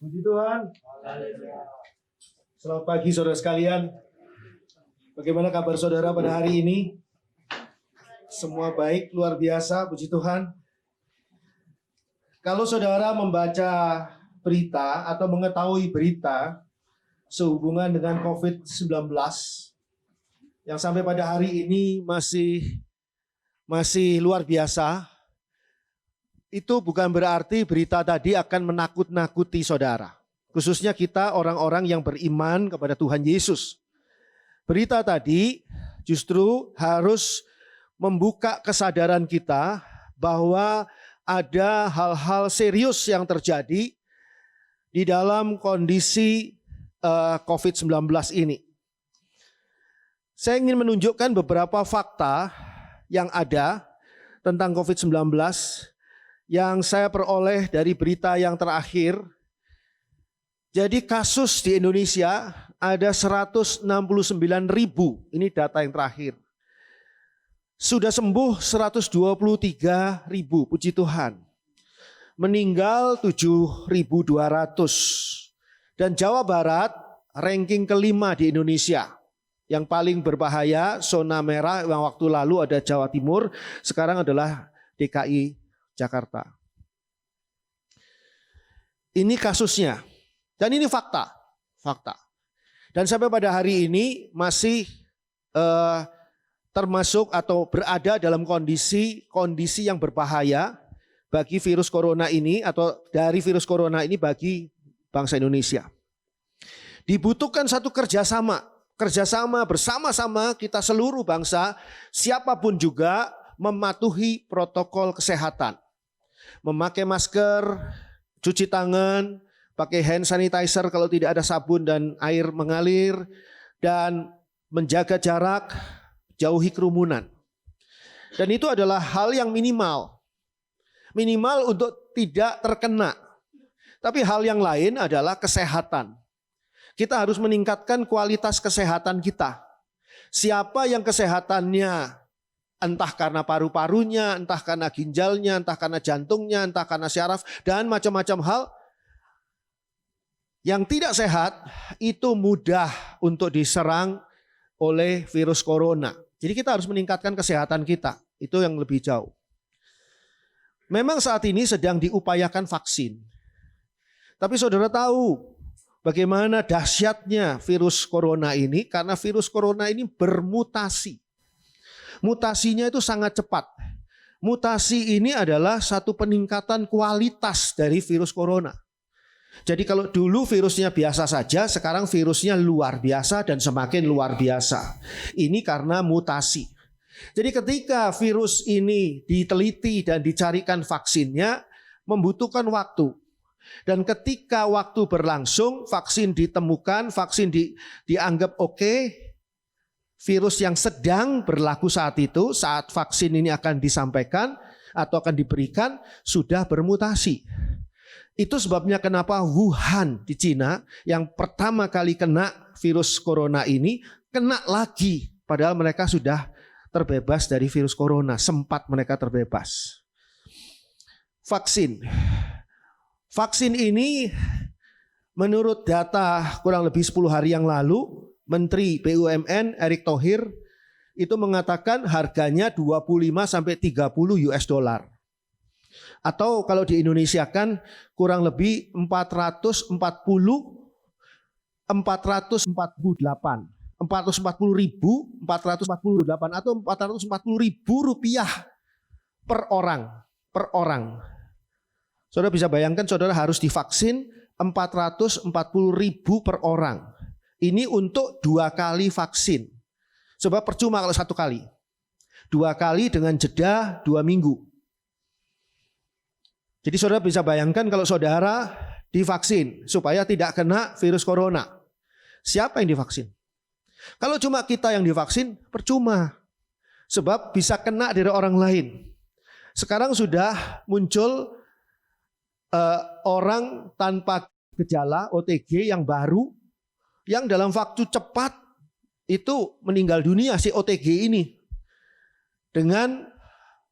Puji Tuhan. Selamat pagi saudara sekalian. Bagaimana kabar saudara pada hari ini? Semua baik, luar biasa, puji Tuhan. Kalau saudara membaca berita atau mengetahui berita sehubungan dengan COVID-19 yang sampai pada hari ini masih luar biasa, itu bukan berarti berita tadi akan menakut-nakuti saudara. Khususnya kita orang-orang yang beriman kepada Tuhan Yesus. Berita tadi justru harus membuka kesadaran kita bahwa ada hal-hal serius yang terjadi di dalam kondisi COVID-19 ini. Saya ingin menunjukkan beberapa fakta yang ada tentang COVID-19 yang saya peroleh dari berita yang terakhir. Jadi kasus di Indonesia ada 169.000, ini data yang terakhir. Sudah sembuh 123.000, puji Tuhan. Meninggal 7.200. Dan Jawa Barat ranking kelima di Indonesia. Yang paling berbahaya, zona merah yang waktu lalu ada Jawa Timur, sekarang adalah DKI Jakarta. Ini kasusnya. Dan ini fakta. Dan sampai pada hari ini masih termasuk atau berada dalam kondisi yang berbahaya bagi virus corona ini atau dari virus corona ini bagi bangsa Indonesia. Dibutuhkan satu kerjasama bersama-sama kita seluruh bangsa, siapapun juga mematuhi protokol kesehatan. Memakai masker, cuci tangan, pakai hand sanitizer kalau tidak ada sabun dan air mengalir, dan menjaga jarak, jauhi kerumunan. Dan itu adalah hal yang minimal. Minimal untuk tidak terkena. Tapi hal yang lain adalah kesehatan. Kita harus meningkatkan kualitas kesehatan kita. Siapa yang kesehatannya entah karena paru-parunya, entah karena ginjalnya, entah karena jantungnya, entah karena syaraf, dan macam-macam hal yang tidak sehat, itu mudah untuk diserang oleh virus corona. Jadi kita harus meningkatkan kesehatan kita, itu yang lebih jauh. Memang saat ini sedang diupayakan vaksin. Tapi saudara tahu bagaimana dahsyatnya virus corona ini, karena virus corona ini bermutasi. Mutasinya itu sangat cepat. Mutasi ini adalah satu peningkatan kualitas dari virus corona. Jadi kalau dulu virusnya biasa saja, sekarang virusnya luar biasa dan semakin luar biasa. Ini karena mutasi. Jadi ketika virus ini diteliti dan dicarikan vaksinnya, membutuhkan waktu. Dan ketika waktu berlangsung, vaksin ditemukan, vaksin dianggap oke. Virus yang sedang berlaku saat itu, saat vaksin ini akan disampaikan atau akan diberikan, sudah bermutasi. Itu sebabnya kenapa Wuhan di Cina yang pertama kali kena virus corona ini, kena lagi. Padahal mereka sudah terbebas dari virus corona, sempat mereka terbebas. Vaksin ini menurut data kurang lebih 10 hari yang lalu, Menteri BUMN Erick Thohir itu mengatakan harganya 25 sampai 30 US dollar. Atau kalau di Indonesia kan kurang lebih 448 atau 440.000 rupiah per orang. Saudara bisa bayangkan saudara harus divaksin 440.000 per orang. Ini untuk 2 kali vaksin. Sebab percuma kalau 1 kali. 2 kali dengan jeda 2 minggu. Jadi saudara bisa bayangkan kalau saudara divaksin supaya tidak kena virus corona. Siapa yang divaksin? Kalau cuma kita yang divaksin, percuma. Sebab bisa kena dari orang lain. Sekarang sudah muncul orang tanpa gejala OTG yang baru, yang dalam waktu cepat itu meninggal dunia si OTG ini. Dengan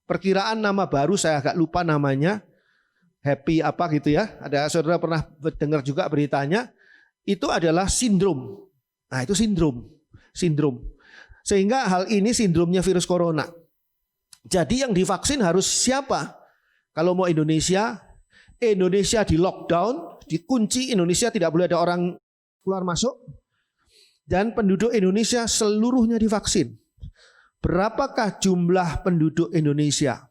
perkiraan nama baru, saya agak lupa namanya, happy apa gitu ya. Ada saudara pernah dengar juga beritanya, itu adalah sindrom. Nah itu sindrom. Sehingga hal ini sindromnya virus corona. Jadi yang divaksin harus siapa? Kalau mau Indonesia di lockdown, dikunci, Indonesia tidak boleh ada orang keluar masuk. Dan penduduk Indonesia seluruhnya divaksin. Berapakah jumlah penduduk Indonesia?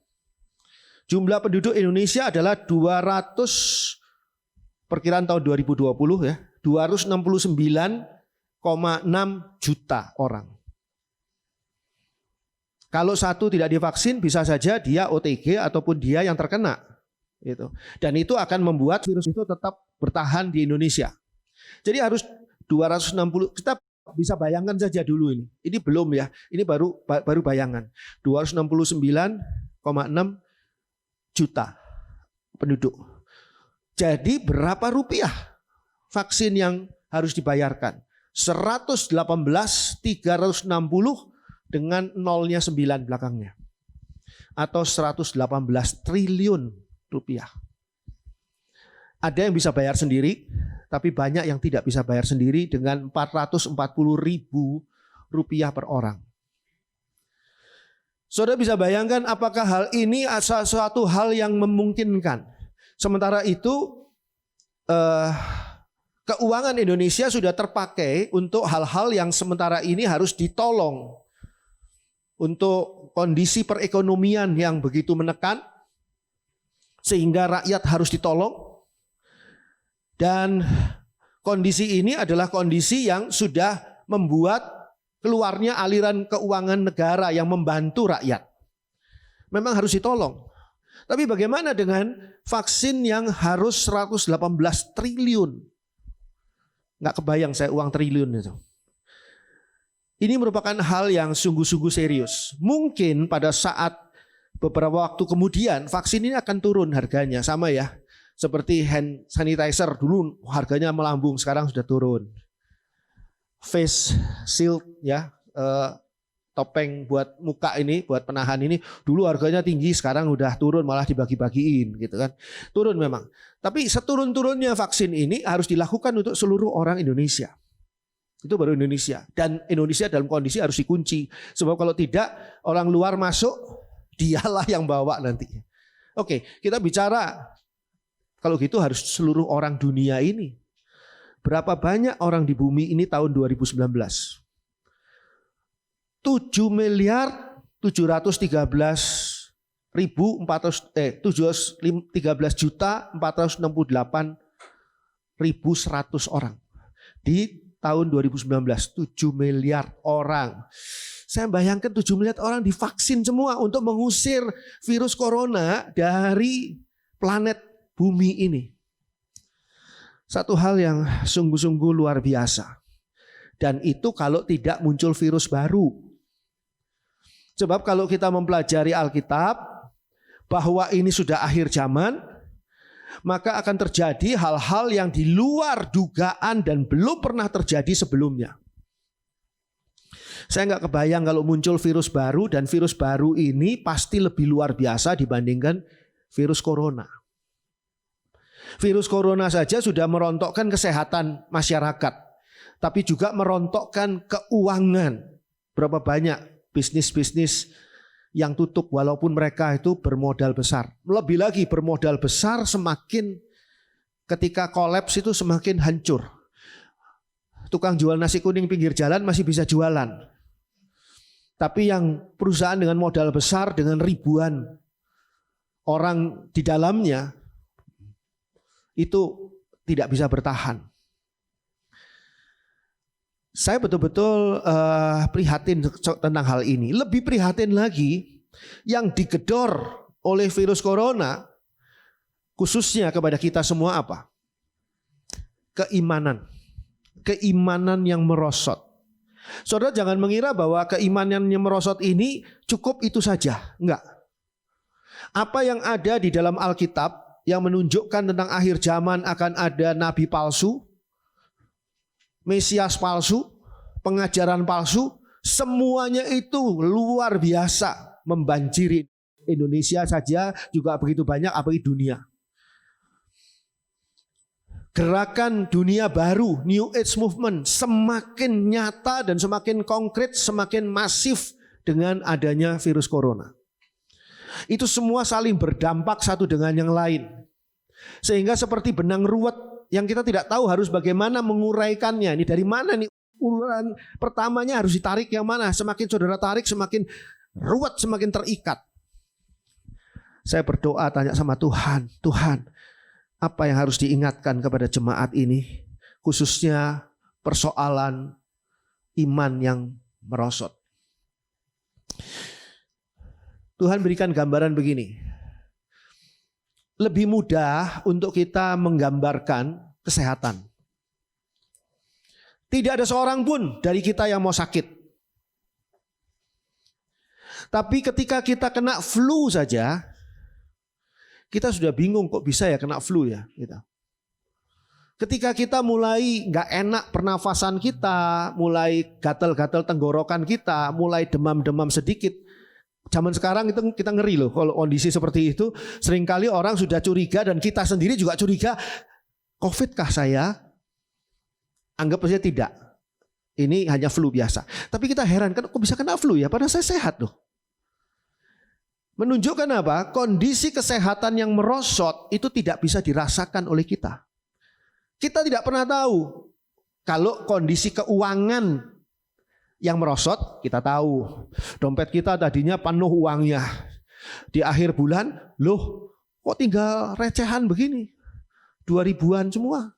Jumlah penduduk Indonesia adalah 200, perkiraan tahun 2020 ya, 269,6 juta orang. Kalau satu tidak divaksin bisa saja dia OTG ataupun dia yang terkena. Gitu. Dan itu akan membuat virus itu tetap bertahan di Indonesia. Jadi harus 260, kita bisa bayangkan saja dulu ini. Ini belum ya, ini baru bayangan. 269,6 juta penduduk. Jadi berapa rupiah vaksin yang harus dibayarkan? 118, 360 dengan nolnya 9 belakangnya. Atau 118 triliun rupiah. Ada yang bisa bayar sendiri, tapi banyak yang tidak bisa bayar sendiri dengan 440.000 rupiah per orang. Saudara bisa bayangkan apakah hal ini suatu hal yang memungkinkan. Sementara itu keuangan Indonesia sudah terpakai untuk hal-hal yang sementara ini harus ditolong. Untuk kondisi perekonomian yang begitu menekan, sehingga rakyat harus ditolong. Dan kondisi ini adalah kondisi yang sudah membuat keluarnya aliran keuangan negara yang membantu rakyat. Memang harus ditolong. Tapi bagaimana dengan vaksin yang harus 118 triliun? Nggak kebayang saya uang triliun itu. Ini merupakan hal yang sungguh-sungguh serius. Mungkin pada saat beberapa waktu kemudian vaksin ini akan turun harganya. Sama ya. Seperti hand sanitizer dulu harganya melambung, sekarang sudah turun. Face shield ya, topeng buat muka ini, buat penahan ini dulu harganya tinggi, sekarang udah turun, malah dibagi-bagiin gitu kan. Turun memang. Tapi seturun-turunnya vaksin ini harus dilakukan untuk seluruh orang Indonesia. Itu baru Indonesia. Dan Indonesia dalam kondisi harus dikunci. Sebab kalau tidak orang luar masuk, dialah yang bawa nanti. Oke, kita bicara kalau gitu harus seluruh orang dunia ini. Berapa banyak orang di bumi ini tahun 2019? 7.468.100 orang. Di tahun 2019, 7 miliar orang. Saya bayangkan 7 miliar orang divaksin semua untuk mengusir virus corona dari planet bumi ini. Satu hal yang sungguh-sungguh luar biasa. Dan itu kalau tidak muncul virus baru. Sebab kalau kita mempelajari Alkitab bahwa ini sudah akhir zaman, maka akan terjadi hal-hal yang di luar dugaan dan belum pernah terjadi sebelumnya. Saya nggak kebayang kalau muncul virus baru, dan virus baru ini pasti lebih luar biasa dibandingkan virus corona. Virus corona saja sudah merontokkan kesehatan masyarakat, tapi juga merontokkan keuangan. Berapa banyak bisnis-bisnis yang tutup walaupun mereka itu bermodal besar. Lebih lagi bermodal besar semakin ketika kolaps itu semakin hancur. Tukang jual nasi kuning pinggir jalan masih bisa jualan. Tapi yang perusahaan dengan modal besar dengan ribuan orang di dalamnya itu tidak bisa bertahan. Saya betul-betul prihatin tentang hal ini. Lebih prihatin lagi yang digedor oleh virus corona khususnya kepada kita semua apa? Keimanan. Keimanan yang merosot. Saudara jangan mengira bahwa keimanan yang merosot ini cukup itu saja. Enggak. Apa yang ada di dalam Alkitab yang menunjukkan tentang akhir zaman akan ada nabi palsu, Mesias palsu, pengajaran palsu, semuanya itu luar biasa membanjiri Indonesia saja juga begitu banyak apalagi dunia. gerakan dunia baru, New Age Movement semakin nyata dan semakin konkret, semakin masif dengan adanya virus corona. Itu semua saling berdampak satu dengan yang lain. Sehingga seperti benang ruwet yang kita tidak tahu harus bagaimana menguraikannya. Ini dari mana nih urutan pertamanya harus ditarik yang mana. Semakin saudara tarik semakin ruwet, semakin terikat. Saya berdoa tanya sama Tuhan, Tuhan, apa yang harus diingatkan kepada jemaat ini? Khususnya persoalan iman yang merosot. Tuhan berikan gambaran begini. Lebih mudah untuk kita menggambarkan kesehatan. Tidak ada seorang pun dari kita yang mau sakit. Tapi ketika kita kena flu saja, kita sudah bingung kok bisa ya kena flu ya. Ketika kita mulai nggak enak pernafasan kita, mulai gatal-gatal tenggorokan kita, mulai demam-demam sedikit. Zaman sekarang itu kita ngeri loh kalau kondisi seperti itu. Seringkali orang sudah curiga dan kita sendiri juga curiga. COVID kah saya? Anggap saja tidak. Ini hanya flu biasa. Tapi kita heran kan kok bisa kena flu ya? Padahal saya sehat loh. Menunjukkan apa? Kondisi kesehatan yang merosot itu tidak bisa dirasakan oleh kita. Kita tidak pernah tahu kalau kondisi keuangan yang merosot, kita tahu. Dompet kita tadinya penuh uangnya. Di akhir bulan, loh kok tinggal recehan begini. 2000-an semua.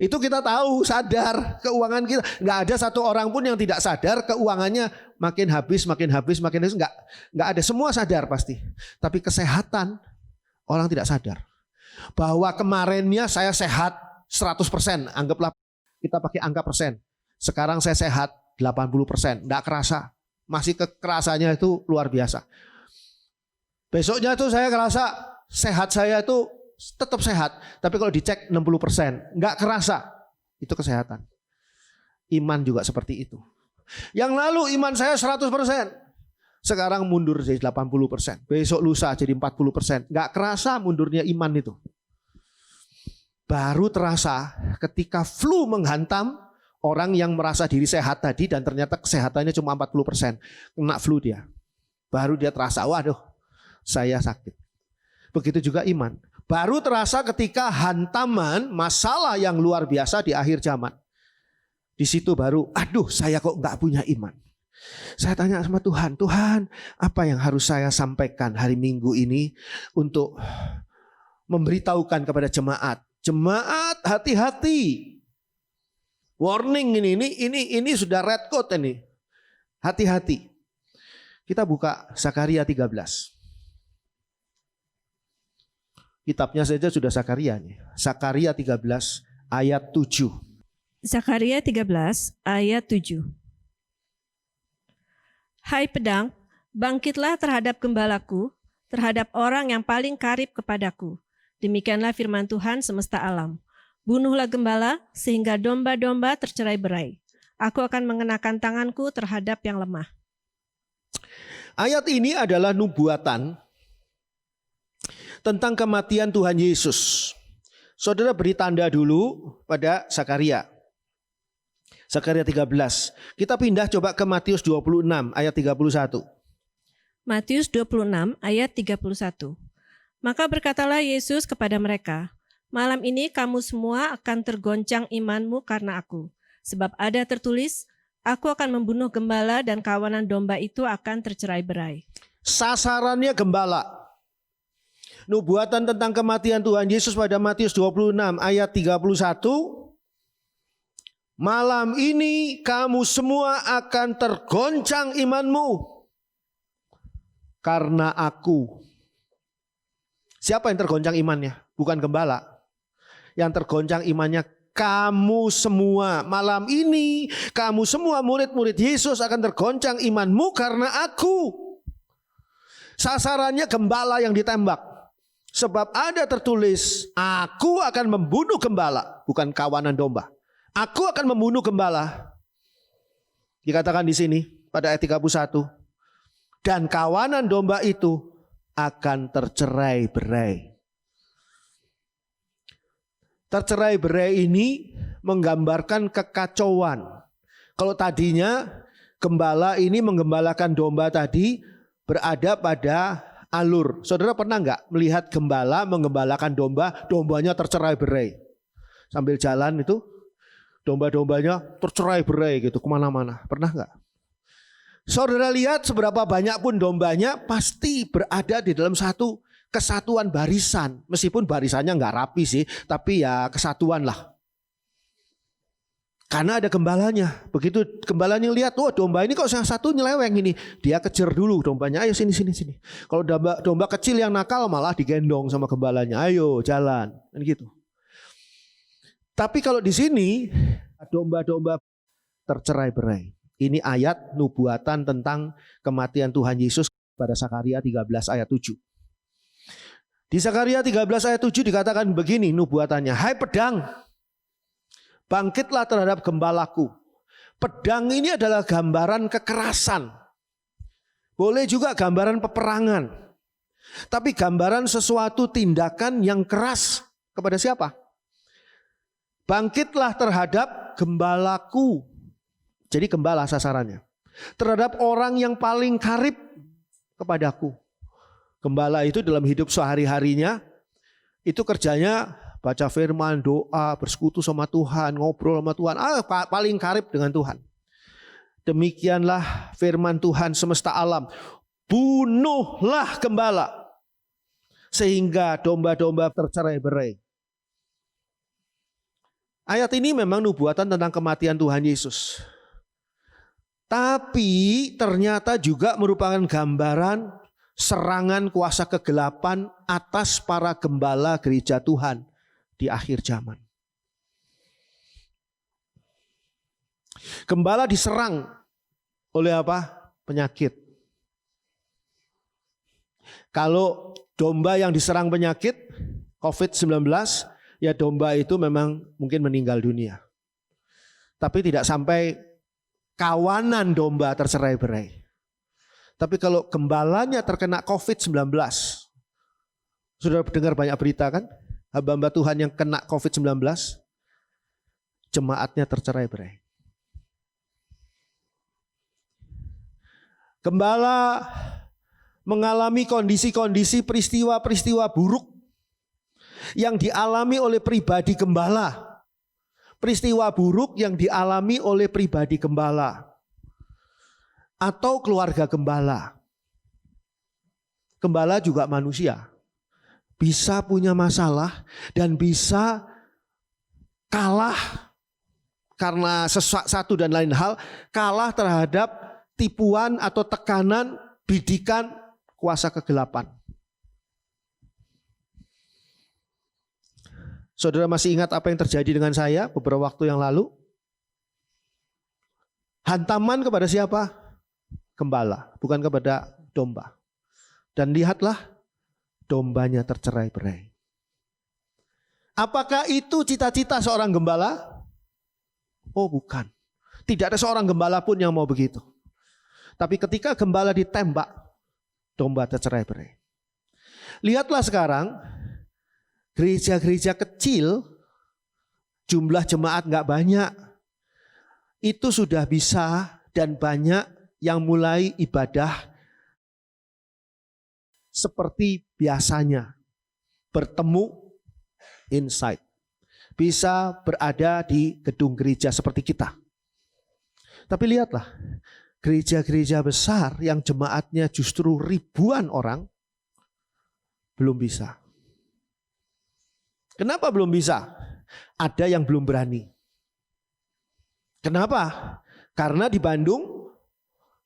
Itu kita tahu, sadar keuangan kita. Nggak ada satu orang pun yang tidak sadar keuangannya makin habis. Nggak ada, semua sadar pasti. Tapi kesehatan, orang tidak sadar. Bahwa kemarinnya saya sehat 100%, anggaplah kita pakai angka persen. Sekarang saya sehat 80%, enggak kerasa. Masih kekerasannya itu luar biasa. Besoknya tuh saya kerasa sehat saya itu tetap sehat. Tapi kalau dicek 60%, enggak kerasa. Itu kesehatan. Iman juga seperti itu. Yang lalu iman saya 100%. Sekarang mundur jadi 80%. Besok lusa jadi 40%. Enggak kerasa mundurnya iman itu. Baru terasa ketika flu menghantam orang yang merasa diri sehat tadi dan ternyata kesehatannya cuma 40%. Kena flu dia. Baru dia terasa, waduh saya sakit. Begitu juga iman. Baru terasa ketika hantaman masalah yang luar biasa di akhir zaman. Di situ baru, aduh saya kok nggak punya iman. Saya tanya sama Tuhan, Tuhan apa yang harus saya sampaikan hari Minggu ini untuk memberitahukan kepada jemaat. Jemaat hati-hati. Warning ini sudah red code ini. Hati-hati. Kita buka Zakaria 13. Kitabnya saja sudah Zakaria nih. Zakaria 13 ayat 7. Zakaria 13 ayat 7. Hai pedang, bangkitlah terhadap gembalaku, terhadap orang yang paling karib kepadaku. Demikianlah firman Tuhan semesta alam. Bunuhlah gembala sehingga domba-domba tercerai-berai. Aku akan mengenakan tanganku terhadap yang lemah. Ayat ini adalah nubuatan tentang kematian Tuhan Yesus. Saudara beri tanda dulu pada Zakaria. Zakaria 13. Kita pindah coba ke Matius 26 ayat 31. Matius 26 ayat 31. Maka berkatalah Yesus kepada mereka, malam ini kamu semua akan tergoncang imanmu karena aku. Sebab ada tertulis, aku akan membunuh gembala dan kawanan domba itu akan tercerai-berai. Sasarannya gembala. Nubuatan tentang kematian Tuhan Yesus pada Matius 26 ayat 31. Malam ini kamu semua akan tergoncang imanmu karena aku. Siapa yang tergoncang imannya? Bukan gembala. Yang tergoncang imannya kamu semua. Malam ini kamu semua murid-murid Yesus akan tergoncang imanmu karena aku. Sasarannya gembala yang ditembak. Sebab ada tertulis, aku akan membunuh gembala, bukan kawanan domba. Aku akan membunuh gembala. Dikatakan di sini pada ayat 31. Dan kawanan domba itu akan tercerai-berai. Tercerai-berai ini menggambarkan kekacauan. Kalau tadinya gembala ini menggembalakan domba tadi berada pada alur. Saudara pernah nggak melihat gembala menggembalakan domba, dombanya tercerai-berai? Sambil jalan itu domba-dombanya tercerai-berai gitu kemana-mana. Pernah nggak? Saudara lihat seberapa banyak pun dombanya pasti berada di dalam satu kesatuan barisan. Meskipun barisannya nggak rapi sih, tapi ya kesatuan lah. Karena ada gembalanya. Begitu gembalanya lihat, oh domba ini kok satu nyeleweng ini. Dia kejar dulu dombanya, ayo sini. Kalau domba kecil yang nakal malah digendong sama gembalanya. Ayo jalan. Dan gitu. Tapi kalau di sini domba-domba tercerai-berai. Ini ayat nubuatan tentang kematian Tuhan Yesus pada Zakaria 13 ayat 7. Di Zakaria 13 ayat 7 dikatakan begini nubuatannya. Hai pedang, bangkitlah terhadap gembalaku. Pedang ini adalah gambaran kekerasan. Boleh juga gambaran peperangan. Tapi gambaran sesuatu tindakan yang keras kepada siapa? Bangkitlah terhadap gembalaku. Jadi gembala sasarannya. Terhadap orang yang paling karib kepadaku. Gembala itu dalam hidup sehari-harinya itu kerjanya baca firman, doa, bersekutu sama Tuhan, ngobrol sama Tuhan, paling karib dengan Tuhan. Demikianlah firman Tuhan semesta alam. Bunuhlah gembala sehingga domba-domba tercerai-berai. Ayat ini memang nubuatan tentang kematian Tuhan Yesus. Tapi ternyata juga merupakan gambaran serangan kuasa kegelapan atas para gembala gereja Tuhan di akhir zaman. Gembala diserang oleh apa? Penyakit. Kalau domba yang diserang penyakit COVID-19, ya domba itu memang mungkin meninggal dunia. Tapi tidak sampai kawanan domba tercerai-berai. Tapi kalau gembalanya terkena COVID-19, sudah dengar banyak berita kan? Hamba-hamba Tuhan yang kena COVID-19, jemaatnya tercerai-berai. Gembala mengalami kondisi-kondisi peristiwa-peristiwa buruk yang dialami oleh pribadi gembala. Peristiwa buruk yang dialami oleh pribadi gembala. Atau keluarga gembala. Gembala juga manusia. Bisa punya masalah dan bisa kalah karena satu dan lain hal, kalah terhadap tipuan atau tekanan bidikan kuasa kegelapan. Saudara masih ingat apa yang terjadi dengan saya beberapa waktu yang lalu? Hantaman kepada siapa? Gembala, bukan kepada domba. Dan lihatlah, dombanya tercerai-berai. Apakah itu cita-cita seorang gembala? Oh bukan. Tidak ada seorang gembala pun yang mau begitu. Tapi ketika gembala ditembak, domba tercerai-berai. Lihatlah sekarang, gereja-gereja kecil, jumlah jemaat gak banyak. Itu sudah bisa dan banyak yang mulai ibadah seperti biasanya. Bertemu inside. Bisa berada di gedung gereja seperti kita. Tapi lihatlah, gereja-gereja besar yang jemaatnya justru ribuan orang, belum bisa. Kenapa belum bisa? Ada yang belum berani. Kenapa? Karena di Bandung,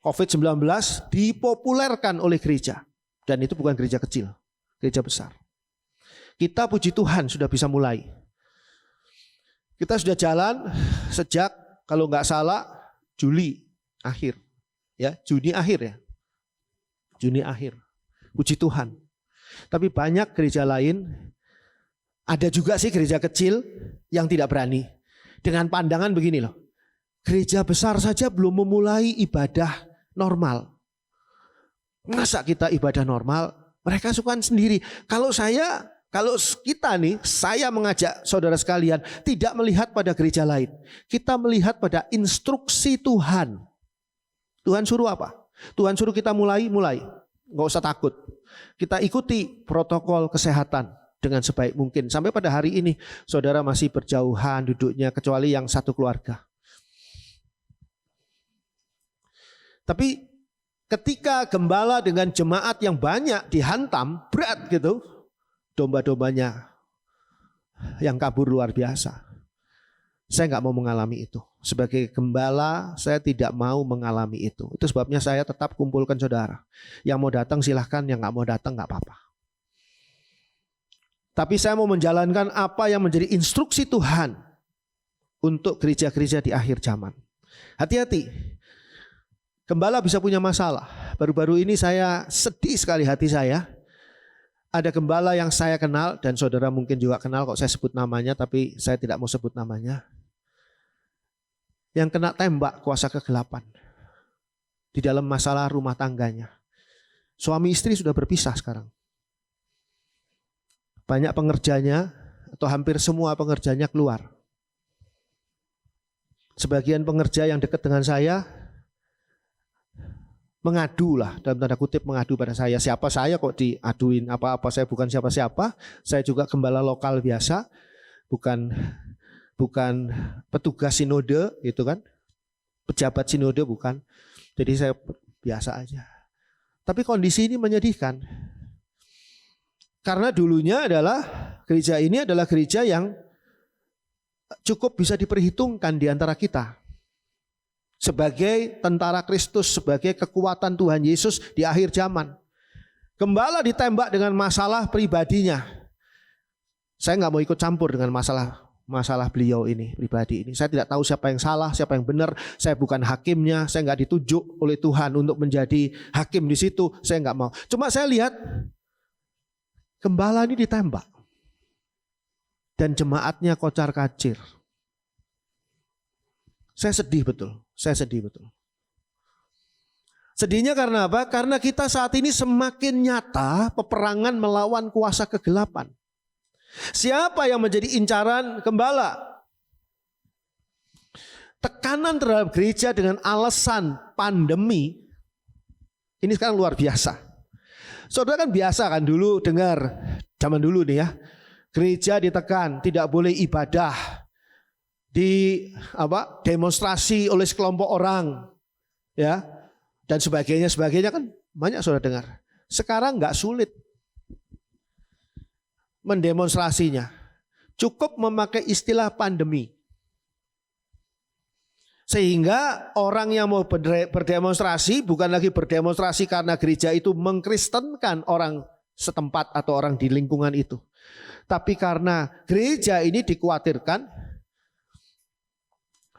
COVID-19 dipopulerkan oleh gereja. Dan itu bukan gereja kecil, gereja besar. Kita puji Tuhan sudah bisa mulai. Kita sudah jalan sejak kalau nggak salah Juli akhir. Ya, Juni akhir ya. Juni akhir. Puji Tuhan. Tapi banyak gereja lain, ada juga sih gereja kecil yang tidak berani. Dengan pandangan begini loh. Gereja besar saja belum memulai ibadah normal. Masa kita ibadah normal? Mereka suka sendiri. Kalau saya Kalau kita nih, saya mengajak saudara sekalian tidak melihat pada gereja lain. Kita melihat pada instruksi Tuhan. Tuhan suruh apa? Tuhan suruh kita mulai. Nggak usah takut. Kita ikuti protokol kesehatan dengan sebaik mungkin. Sampai pada hari ini, saudara masih berjauhan duduknya kecuali yang satu keluarga. Tapi ketika gembala dengan jemaat yang banyak dihantam, berat gitu. Domba-dombanya yang kabur luar biasa. Saya nggak mau mengalami itu. Sebagai gembala, saya tidak mau mengalami itu. Itu sebabnya saya tetap kumpulkan saudara. Yang mau datang silahkan, yang nggak mau datang nggak apa-apa. Tapi saya mau menjalankan apa yang menjadi instruksi Tuhan untuk gereja-gereja di akhir zaman. Hati-hati. Gembala bisa punya masalah. Baru-baru ini saya sedih sekali hati saya. Ada gembala yang saya kenal dan saudara mungkin juga kenal kok saya sebut namanya, tapi saya tidak mau sebut namanya. Yang kena tembak kuasa kegelapan di dalam masalah rumah tangganya. Suami istri sudah berpisah sekarang. Banyak pengerjanya atau hampir semua pengerjanya keluar. Sebagian pengerja yang dekat dengan saya mengadu lah, dalam tanda kutip mengadu pada saya. Siapa saya kok diaduin apa-apa, saya bukan siapa-siapa. Saya juga gembala lokal biasa, bukan petugas sinode gitu kan. Pejabat sinode bukan. Jadi saya biasa aja. Tapi kondisi ini menyedihkan. Karena dulunya adalah gereja ini adalah gereja yang cukup bisa diperhitungkan di antara kita. Sebagai tentara Kristus, sebagai kekuatan Tuhan Yesus di akhir zaman. Gembala ditembak dengan masalah pribadinya. Saya nggak mau ikut campur dengan masalah beliau ini, pribadi ini. Saya tidak tahu siapa yang salah, siapa yang benar. Saya bukan hakimnya, saya nggak ditunjuk oleh Tuhan untuk menjadi hakim di situ. Saya nggak mau. Cuma saya lihat gembala ini ditembak. Dan jemaatnya kocar-kacir. Saya sedih betul. Sedihnya karena apa? Karena kita saat ini semakin nyata peperangan melawan kuasa kegelapan. Siapa yang menjadi incaran gembala? Tekanan terhadap gereja dengan alasan pandemi ini sekarang luar biasa. Saudara kan biasa kan dulu dengar zaman dulu nih ya, gereja ditekan, tidak boleh ibadah. Demonstrasi oleh sekelompok orang ya dan sebagainya kan banyak saudara dengar. Sekarang nggak sulit mendemonstrasinya, cukup memakai istilah pandemi sehingga orang yang mau berdemonstrasi bukan lagi berdemonstrasi karena gereja itu mengkristenkan orang setempat atau orang di lingkungan itu, tapi karena gereja ini dikhawatirkan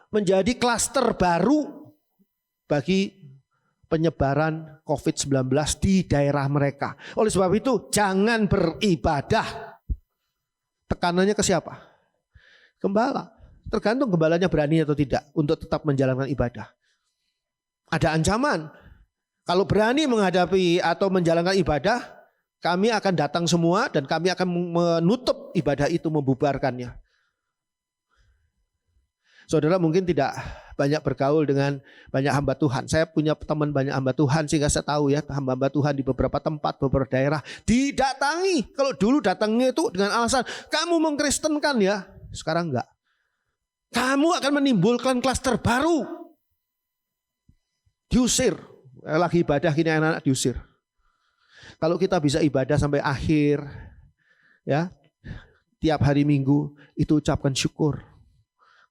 menjadi klaster baru bagi penyebaran COVID-19 di daerah mereka. Oleh sebab itu jangan beribadah. Tekanannya ke siapa? Gembala. Tergantung gembalanya berani atau tidak untuk tetap menjalankan ibadah. Ada ancaman. Kalau berani menghadapi atau menjalankan ibadah, kami akan datang semua dan kami akan menutup ibadah itu, membubarkannya. Saudara mungkin tidak banyak bergaul dengan banyak hamba Tuhan. Saya punya teman banyak hamba Tuhan sehingga saya tahu ya hamba Tuhan di beberapa tempat, beberapa daerah didatangi. Kalau dulu datangnya itu dengan alasan kamu mengkristenkan ya, sekarang enggak. Kamu akan menimbulkan klaster baru. Diusir. Lagi ibadah gini anak-anak diusir. Kalau kita bisa ibadah sampai akhir ya, tiap hari Minggu itu ucapkan syukur.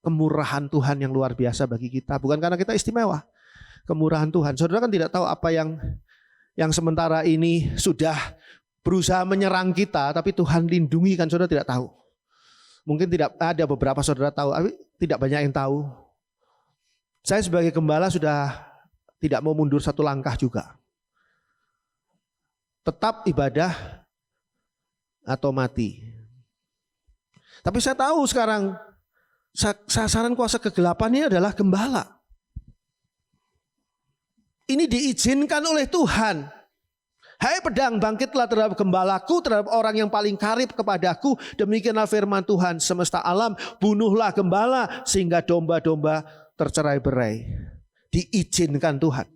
Kemurahan Tuhan yang luar biasa bagi kita. Bukan karena kita istimewa. Kemurahan Tuhan. Saudara kan tidak tahu apa yang sementara ini sudah berusaha menyerang kita. Tapi Tuhan lindungi kan saudara tidak tahu. Mungkin tidak ada beberapa saudara tahu. Tapi tidak banyak yang tahu. Saya sebagai gembala sudah tidak mau mundur satu langkah juga. Tetap ibadah atau mati. Tapi saya tahu sekarang sasaran kuasa kegelapan ini adalah gembala. Ini diizinkan oleh Tuhan. Hai pedang, bangkitlah terhadap gembalaku, terhadap orang yang paling karib kepadaku. Demikianlah firman Tuhan semesta alam, bunuhlah gembala sehingga domba-domba tercerai-berai. Diizinkan Tuhan.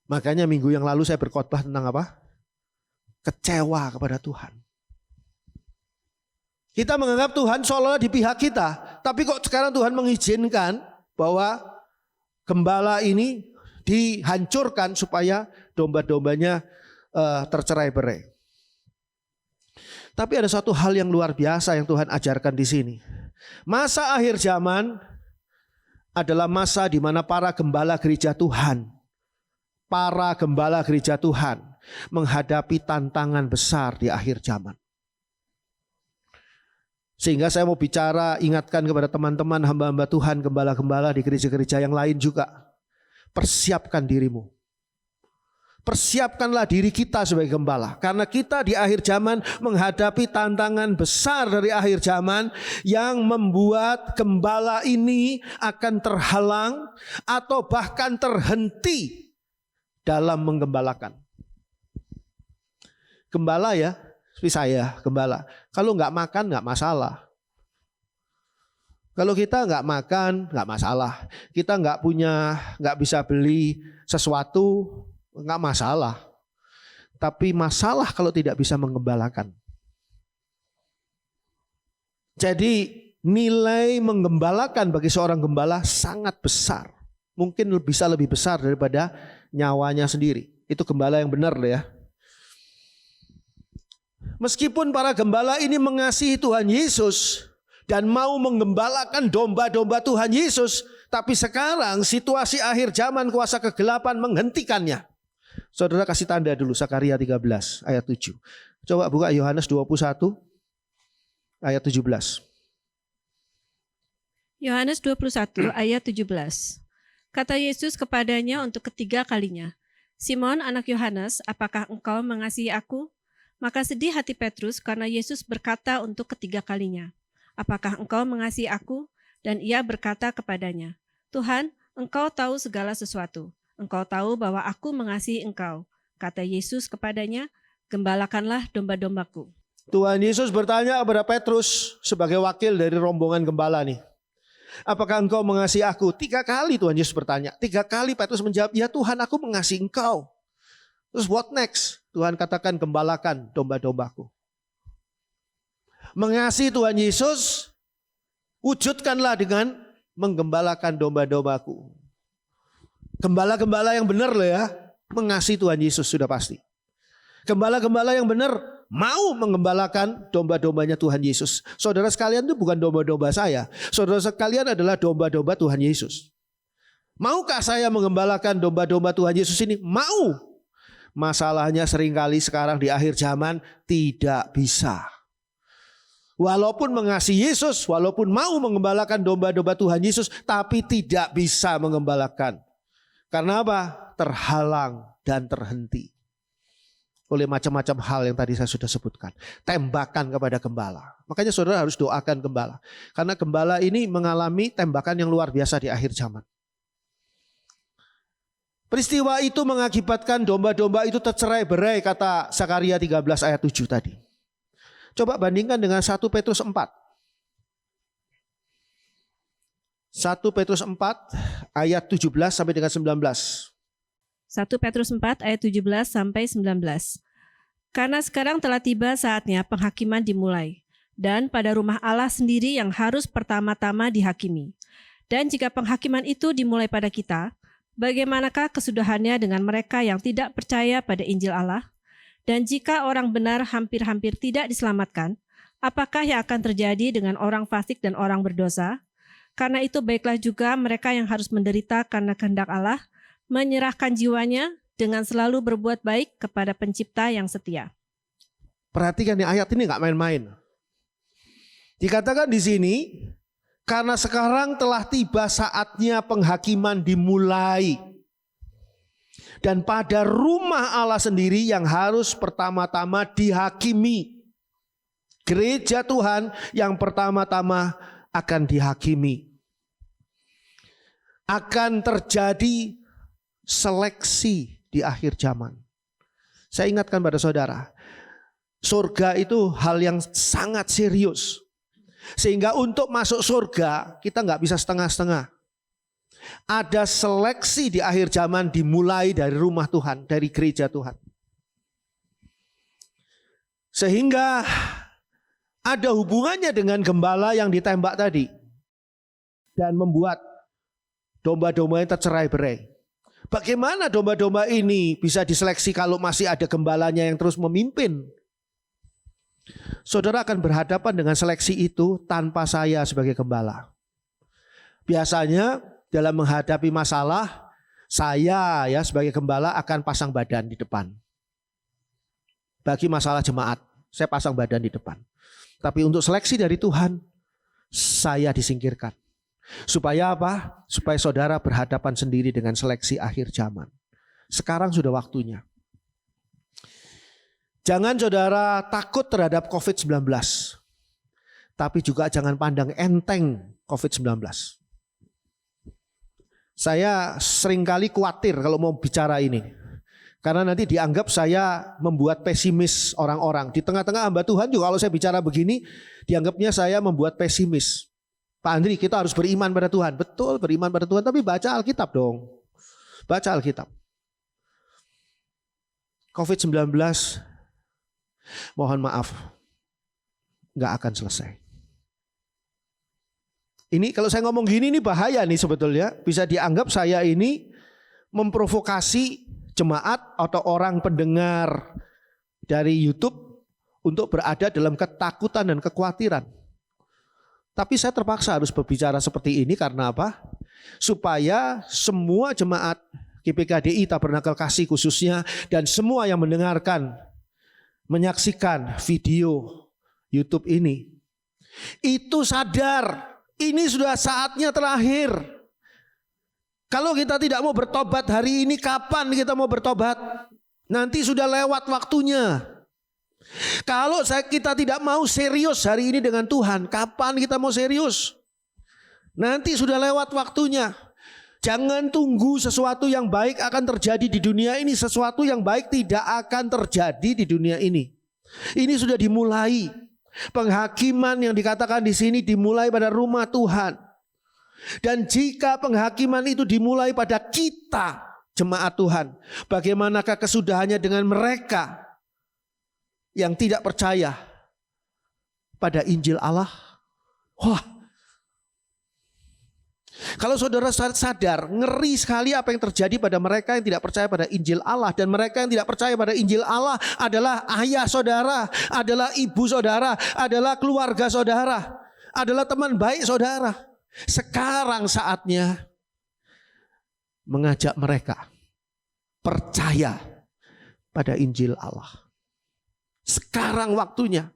Makanya minggu yang lalu saya berkhotbah tentang apa? Kecewa kepada Tuhan. Kita menganggap Tuhan seolah-olah di pihak kita, tapi kok sekarang Tuhan mengizinkan bahwa gembala ini dihancurkan supaya domba-dombanya tercerai-berai. Tapi ada satu hal yang luar biasa yang Tuhan ajarkan di sini. Masa akhir zaman adalah masa di mana para gembala gereja Tuhan menghadapi tantangan besar di akhir zaman. Sehingga saya mau bicara, ingatkan kepada teman-teman hamba-hamba Tuhan, gembala-gembala di gereja-gereja yang lain juga. Persiapkan dirimu. Persiapkanlah diri kita sebagai gembala. Karena kita di akhir zaman menghadapi tantangan besar dari akhir zaman yang membuat gembala ini akan terhalang atau bahkan terhenti dalam menggembalakan. Gembala ya, seperti saya gembala. Kalau nggak makan nggak masalah. Kalau kita nggak makan, nggak masalah. Kita nggak bisa beli sesuatu, nggak masalah. Tapi masalah kalau tidak bisa menggembalakan. Jadi nilai menggembalakan bagi seorang gembala sangat besar. Mungkin bisa lebih besar daripada nyawanya sendiri. Itu gembala yang benar ya. Meskipun para gembala ini mengasihi Tuhan Yesus dan mau menggembalakan domba-domba Tuhan Yesus, tapi sekarang situasi akhir zaman kuasa kegelapan menghentikannya. Saudara kasih tanda dulu Zakaria 13 ayat 7. Coba buka Yohanes 21 ayat 17. Yohanes 21 ayat 17. Kata Yesus kepadanya untuk ketiga kalinya, Simon anak Yohanes, apakah engkau mengasihi aku? Maka sedih hati Petrus karena Yesus berkata untuk ketiga kalinya, apakah engkau mengasihi aku? Dan ia berkata kepadanya, Tuhan, engkau tahu segala sesuatu. Engkau tahu bahwa aku mengasihi engkau. Kata Yesus kepadanya, gembalakanlah domba-dombaku. Tuhan Yesus bertanya kepada Petrus sebagai wakil dari rombongan gembala nih. Apakah engkau mengasihi aku? 3 kali Tuhan Yesus bertanya. 3 kali Petrus menjawab, ya Tuhan aku mengasihi engkau. Terus what next? Tuhan katakan gembalakan domba-dombaku. Mengasihi Tuhan Yesus, wujudkanlah dengan menggembalakan domba-dombaku. Gembala-gembala yang benar loh ya, mengasihi Tuhan Yesus sudah pasti. Gembala-gembala yang benar mau menggembalakan domba-dombanya Tuhan Yesus. Saudara sekalian itu bukan domba-domba saya. Saudara sekalian adalah domba-domba Tuhan Yesus. Maukah saya menggembalakan domba-domba Tuhan Yesus ini? Mau. Masalahnya seringkali sekarang di akhir zaman tidak bisa. Walaupun mengasihi Yesus, walaupun mau menggembalakan domba-domba Tuhan Yesus, tapi tidak bisa menggembalakan. Karena apa? Terhalang dan terhenti oleh macam-macam hal yang tadi saya sudah sebutkan. Tembakan kepada gembala. Makanya saudara harus doakan gembala. Karena gembala ini mengalami tembakan yang luar biasa di akhir zaman. Peristiwa itu mengakibatkan domba-domba itu tercerai-berai, kata Zakaria 13 ayat 7 tadi. Coba bandingkan dengan 1 Petrus 4. 1 Petrus 4 ayat 17 sampai dengan 19. 1 Petrus 4 ayat 17 sampai 19. Karena sekarang telah tiba saatnya penghakiman dimulai, dan pada rumah Allah sendiri yang harus pertama-tama dihakimi. Dan jika penghakiman itu dimulai pada kita, bagaimanakah kesudahannya dengan mereka yang tidak percaya pada Injil Allah? Dan jika orang benar hampir-hampir tidak diselamatkan, apakah yang akan terjadi dengan orang fasik dan orang berdosa? Karena itu baiklah juga mereka yang harus menderita karena kehendak Allah, menyerahkan jiwanya dengan selalu berbuat baik kepada Pencipta yang setia. Perhatikan nih, ayat ini nggak main-main. Dikatakan di sini, karena sekarang telah tiba saatnya penghakiman dimulai. Dan pada rumah Allah sendiri yang harus pertama-tama dihakimi. Gereja Tuhan yang pertama-tama akan dihakimi. Akan terjadi seleksi di akhir zaman. Saya ingatkan pada saudara, surga itu hal yang sangat serius. Sehingga untuk masuk surga kita nggak bisa setengah-setengah. Ada seleksi di akhir zaman dimulai dari rumah Tuhan, dari gereja Tuhan. Sehingga ada hubungannya dengan gembala yang ditembak tadi. Dan membuat domba-domba yang tercerai-berai. Bagaimana domba-domba ini bisa diseleksi kalau masih ada gembalanya yang terus memimpin? Saudara akan berhadapan dengan seleksi itu tanpa saya sebagai gembala. Biasanya dalam menghadapi masalah, saya ya sebagai gembala akan pasang badan di depan. Bagi masalah jemaat, saya pasang badan di depan. Tapi untuk seleksi dari Tuhan, saya disingkirkan. Supaya apa? Supaya saudara berhadapan sendiri dengan seleksi akhir zaman. Sekarang sudah waktunya. Jangan saudara takut terhadap COVID-19. Tapi juga jangan pandang enteng COVID-19. Saya seringkali khawatir kalau mau bicara ini. Karena nanti dianggap saya membuat pesimis orang-orang. Di tengah-tengah hamba Tuhan juga kalau saya bicara begini, dianggapnya saya membuat pesimis. Pak Andri, kita harus beriman pada Tuhan. Betul, beriman pada Tuhan, tapi baca Alkitab dong. Baca Alkitab. COVID-19, mohon maaf, nggak akan selesai. Ini kalau saya ngomong gini, ini bahaya nih sebetulnya. Bisa dianggap saya ini memprovokasi jemaat atau orang pendengar dari YouTube untuk berada dalam ketakutan dan kekhawatiran. Tapi saya terpaksa harus berbicara seperti ini karena apa? Supaya semua jemaat GPKDI Tabernakel Kasih khususnya dan semua yang mendengarkan, menyaksikan video YouTube ini, itu sadar ini sudah saatnya terakhir. Kalau kita tidak mau bertobat hari ini, kapan kita mau bertobat? Nanti sudah lewat waktunya. Kalau kita tidak mau serius hari ini dengan Tuhan, kapan kita mau serius? Nanti sudah lewat waktunya. Jangan tunggu sesuatu yang baik akan terjadi di dunia ini. Sesuatu yang baik tidak akan terjadi di dunia ini. Ini sudah dimulai. Penghakiman yang dikatakan di sini dimulai pada rumah Tuhan. Dan jika penghakiman itu dimulai pada kita, jemaat Tuhan, bagaimanakah kesudahannya dengan mereka yang tidak percaya pada Injil Allah? Wah, kalau saudara sadar, ngeri sekali apa yang terjadi pada mereka yang tidak percaya pada Injil Allah. Dan mereka yang tidak percaya pada Injil Allah adalah ayah saudara, adalah ibu saudara, adalah keluarga saudara, adalah teman baik saudara. Sekarang saatnya mengajak mereka percaya pada Injil Allah. Sekarang waktunya.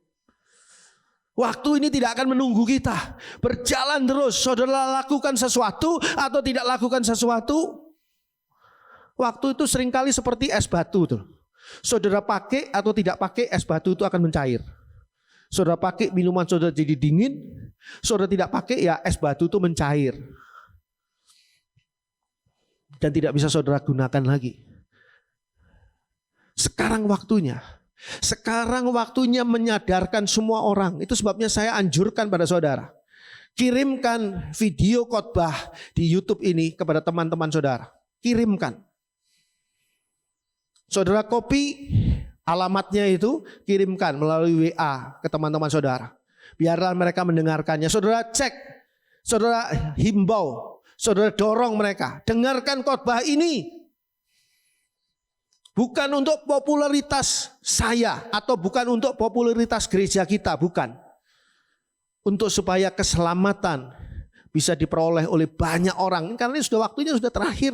Waktu ini tidak akan menunggu kita. Berjalan terus. Saudara lakukan sesuatu atau tidak lakukan sesuatu. Waktu itu seringkali seperti es batu tuh. Saudara pakai atau tidak pakai, es batu itu akan mencair. Saudara pakai, minuman saudara jadi dingin. Saudara tidak pakai, ya es batu itu mencair. Dan tidak bisa saudara gunakan lagi. Sekarang waktunya. Sekarang waktunya menyadarkan semua orang. Itu sebabnya saya anjurkan pada saudara. Kirimkan video khotbah di YouTube ini kepada teman-teman saudara. Kirimkan. Saudara copy alamatnya itu, kirimkan melalui WA ke teman-teman saudara. Biarlah mereka mendengarkannya. Saudara cek, saudara himbau, saudara dorong mereka. Dengarkan khotbah ini. Bukan untuk popularitas saya atau bukan untuk popularitas gereja kita, bukan. Untuk supaya keselamatan bisa diperoleh oleh banyak orang. Karena ini sudah waktunya, sudah terakhir.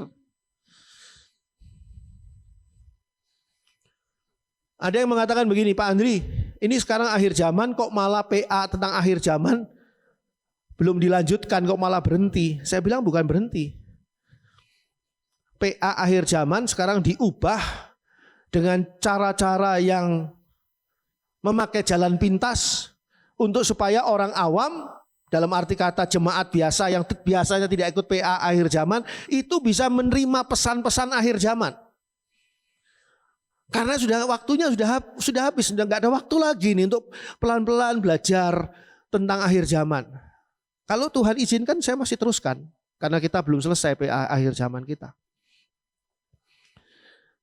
Ada yang mengatakan begini, Pak Andri, ini sekarang akhir zaman kok malah PA tentang akhir zaman belum dilanjutkan, kok malah berhenti. Saya bilang bukan berhenti. PA akhir zaman sekarang diubah dengan cara-cara yang memakai jalan pintas untuk supaya orang awam, dalam arti kata jemaat biasa yang biasanya tidak ikut PA akhir zaman, itu bisa menerima pesan-pesan akhir zaman. Karena waktunya sudah habis, sudah nggak ada waktu lagi nih untuk pelan-pelan belajar tentang akhir zaman. Kalau Tuhan izinkan saya masih teruskan, karena kita belum selesai akhir zaman kita.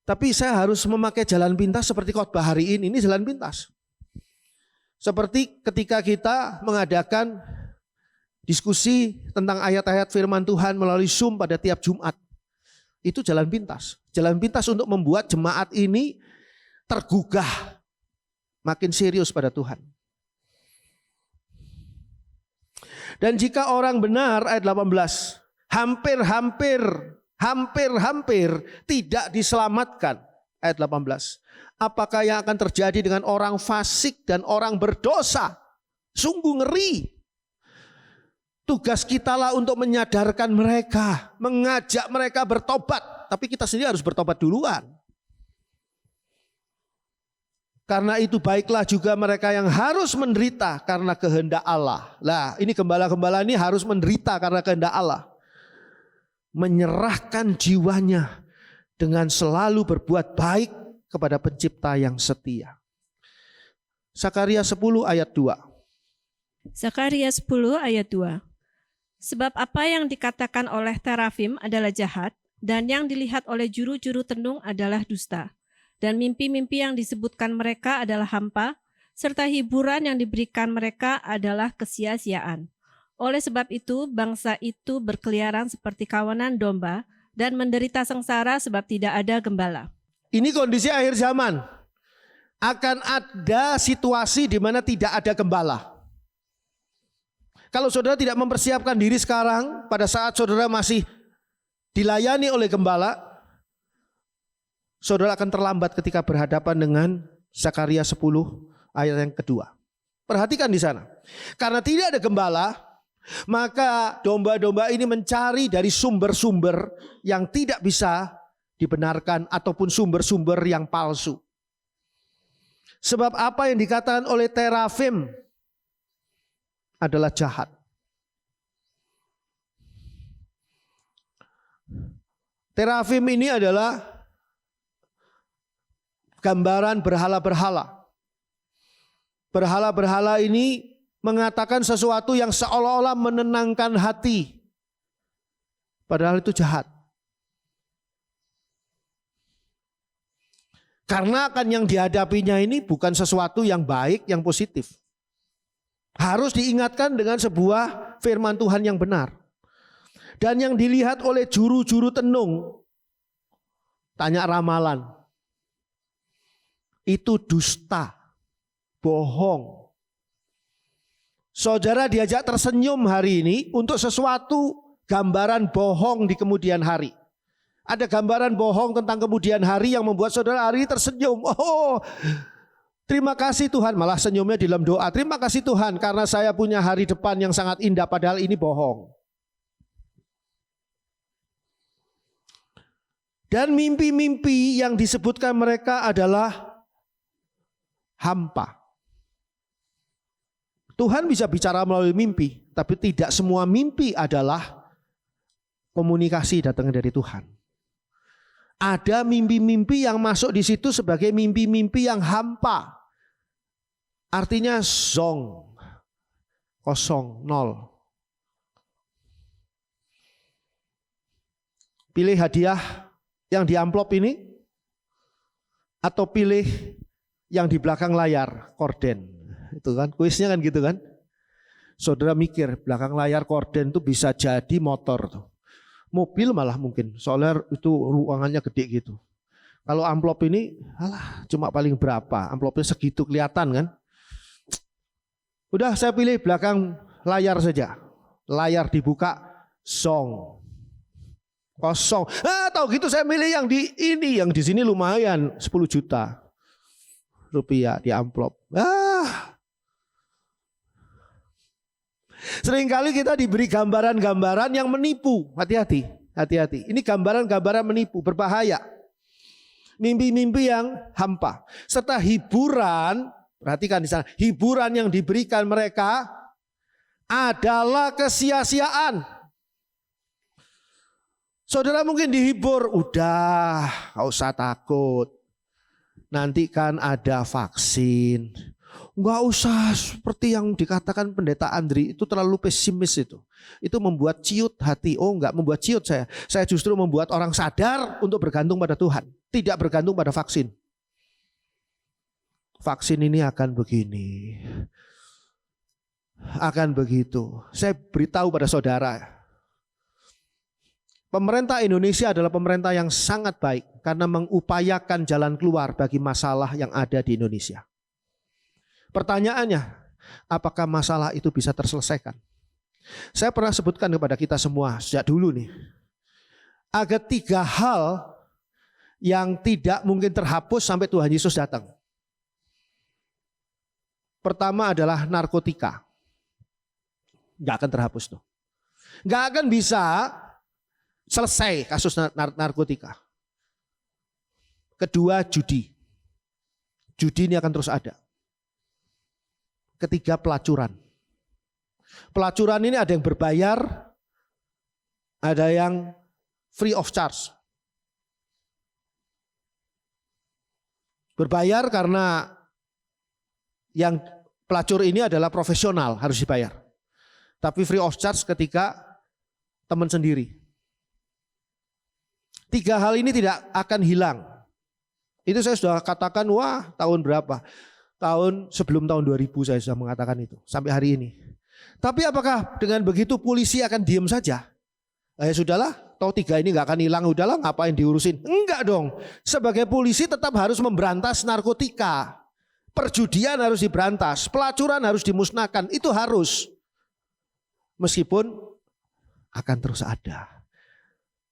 Tapi saya harus memakai jalan pintas seperti khotbah hari ini jalan pintas. Seperti ketika kita mengadakan diskusi tentang ayat-ayat firman Tuhan melalui Zoom pada tiap Jumat. Itu jalan pintas. Jalan pintas untuk membuat jemaat ini tergugah, makin serius pada Tuhan. Dan jika orang benar, ayat 18, hampir tidak diselamatkan. Ayat 18. Apakah yang akan terjadi dengan orang fasik dan orang berdosa? Sungguh ngeri. Tugas kita lah untuk menyadarkan mereka, mengajak mereka bertobat. Tapi kita sendiri harus bertobat duluan. Karena itu baiklah juga mereka yang harus menderita karena kehendak Allah. Nah, ini gembala-gembala ini harus menderita karena kehendak Allah. Menyerahkan jiwanya dengan selalu berbuat baik kepada pencipta yang setia. Sakaria 10 ayat 2. Sakaria 10 ayat 2. Sebab apa yang dikatakan oleh terafim adalah jahat, dan yang dilihat oleh juru-juru tenung adalah dusta. Dan mimpi-mimpi yang disebutkan mereka adalah hampa, serta hiburan yang diberikan mereka adalah kesia-siaan. Oleh sebab itu, bangsa itu berkeliaran seperti kawanan domba dan menderita sengsara sebab tidak ada gembala. Ini kondisi akhir zaman. Akan ada situasi di mana tidak ada gembala. Kalau saudara tidak mempersiapkan diri sekarang, pada saat saudara masih dilayani oleh gembala, saudara akan terlambat ketika berhadapan dengan Sakaria 10 ayat yang kedua. Perhatikan di sana. Karena tidak ada gembala, maka domba-domba ini mencari dari sumber-sumber yang tidak bisa dibenarkan ataupun sumber-sumber yang palsu. Sebab apa yang dikatakan oleh terafim adalah jahat. Terafim ini adalah gambaran berhala-berhala. Berhala-berhala ini mengatakan sesuatu yang seolah-olah menenangkan hati. Padahal itu jahat. Karena akan yang dihadapinya ini bukan sesuatu yang baik, yang positif. Harus diingatkan dengan sebuah firman Tuhan yang benar. Dan yang dilihat oleh juru-juru tenung, tanya ramalan, itu dusta, bohong. Saudara diajak tersenyum hari ini untuk sesuatu gambaran bohong di kemudian hari. Ada gambaran bohong tentang kemudian hari yang membuat saudara hari ini tersenyum. Oh, terima kasih Tuhan, malah senyumnya di dalam doa. Terima kasih Tuhan karena saya punya hari depan yang sangat indah, padahal ini bohong. Dan mimpi-mimpi yang disebutkan mereka adalah hampa. Tuhan bisa bicara melalui mimpi, tapi tidak semua mimpi adalah komunikasi datang dari Tuhan. Ada mimpi-mimpi yang masuk di situ sebagai mimpi-mimpi yang hampa. Artinya zong, kosong, nol. Pilih hadiah yang di amplop ini atau pilih yang di belakang layar, korden. Itu kan, kuisnya kan gitu kan. Saudara mikir belakang layar korden itu bisa jadi motor tuh. Mobil malah mungkin, soalnya itu ruangannya gede gitu. Kalau amplop ini, alah cuma paling berapa, amplopnya segitu kelihatan kan. Udah saya pilih belakang layar saja. Layar dibuka, song. Kosong. Tahu gitu saya milih yang di ini, yang di sini lumayan 10 juta rupiah di amplop. Seringkali kita diberi gambaran-gambaran yang menipu. Hati-hati, hati-hati. Ini gambaran-gambaran menipu, berbahaya. Mimpi-mimpi yang hampa. Serta hiburan, perhatikan di sana, hiburan yang diberikan mereka adalah kesia-siaan. Saudara mungkin dihibur, udah, gak usah takut. nanti kan ada vaksin. Enggak usah seperti yang dikatakan pendeta Andri, itu terlalu pesimis itu. Itu membuat ciut hati. Oh enggak membuat ciut saya. Saya justru membuat orang sadar untuk bergantung pada Tuhan. Tidak bergantung pada vaksin. Vaksin ini akan begini. Akan begitu. Saya beritahu pada saudara. Pemerintah Indonesia adalah pemerintah yang sangat baik. Karena mengupayakan jalan keluar bagi masalah yang ada di Indonesia. Pertanyaannya, apakah masalah itu bisa terselesaikan? Saya pernah sebutkan kepada kita semua sejak dulu nih. Ada 3 hal yang tidak mungkin terhapus sampai Tuhan Yesus datang. Pertama adalah narkotika. Nggak akan terhapus tuh. Nggak akan bisa selesai kasus narkotika. Kedua, judi. Judi ini akan terus ada. Ketiga, pelacuran. Pelacuran ini ada yang berbayar, ada yang free of charge. Berbayar karena yang pelacur ini adalah profesional, harus dibayar. Tapi free of charge ketika teman sendiri. 3 hal ini tidak akan hilang. Itu saya sudah katakan, wah tahun berapa? Sebelum tahun 2000 saya sudah mengatakan itu. Sampai hari ini. Tapi apakah dengan begitu polisi akan diam saja? Ya sudahlah, toh 3 ini gak akan hilang, udahlah ngapain diurusin. Enggak dong. Sebagai polisi tetap harus memberantas narkotika. Perjudian harus diberantas. Pelacuran harus dimusnahkan. Itu harus. Meskipun akan terus ada.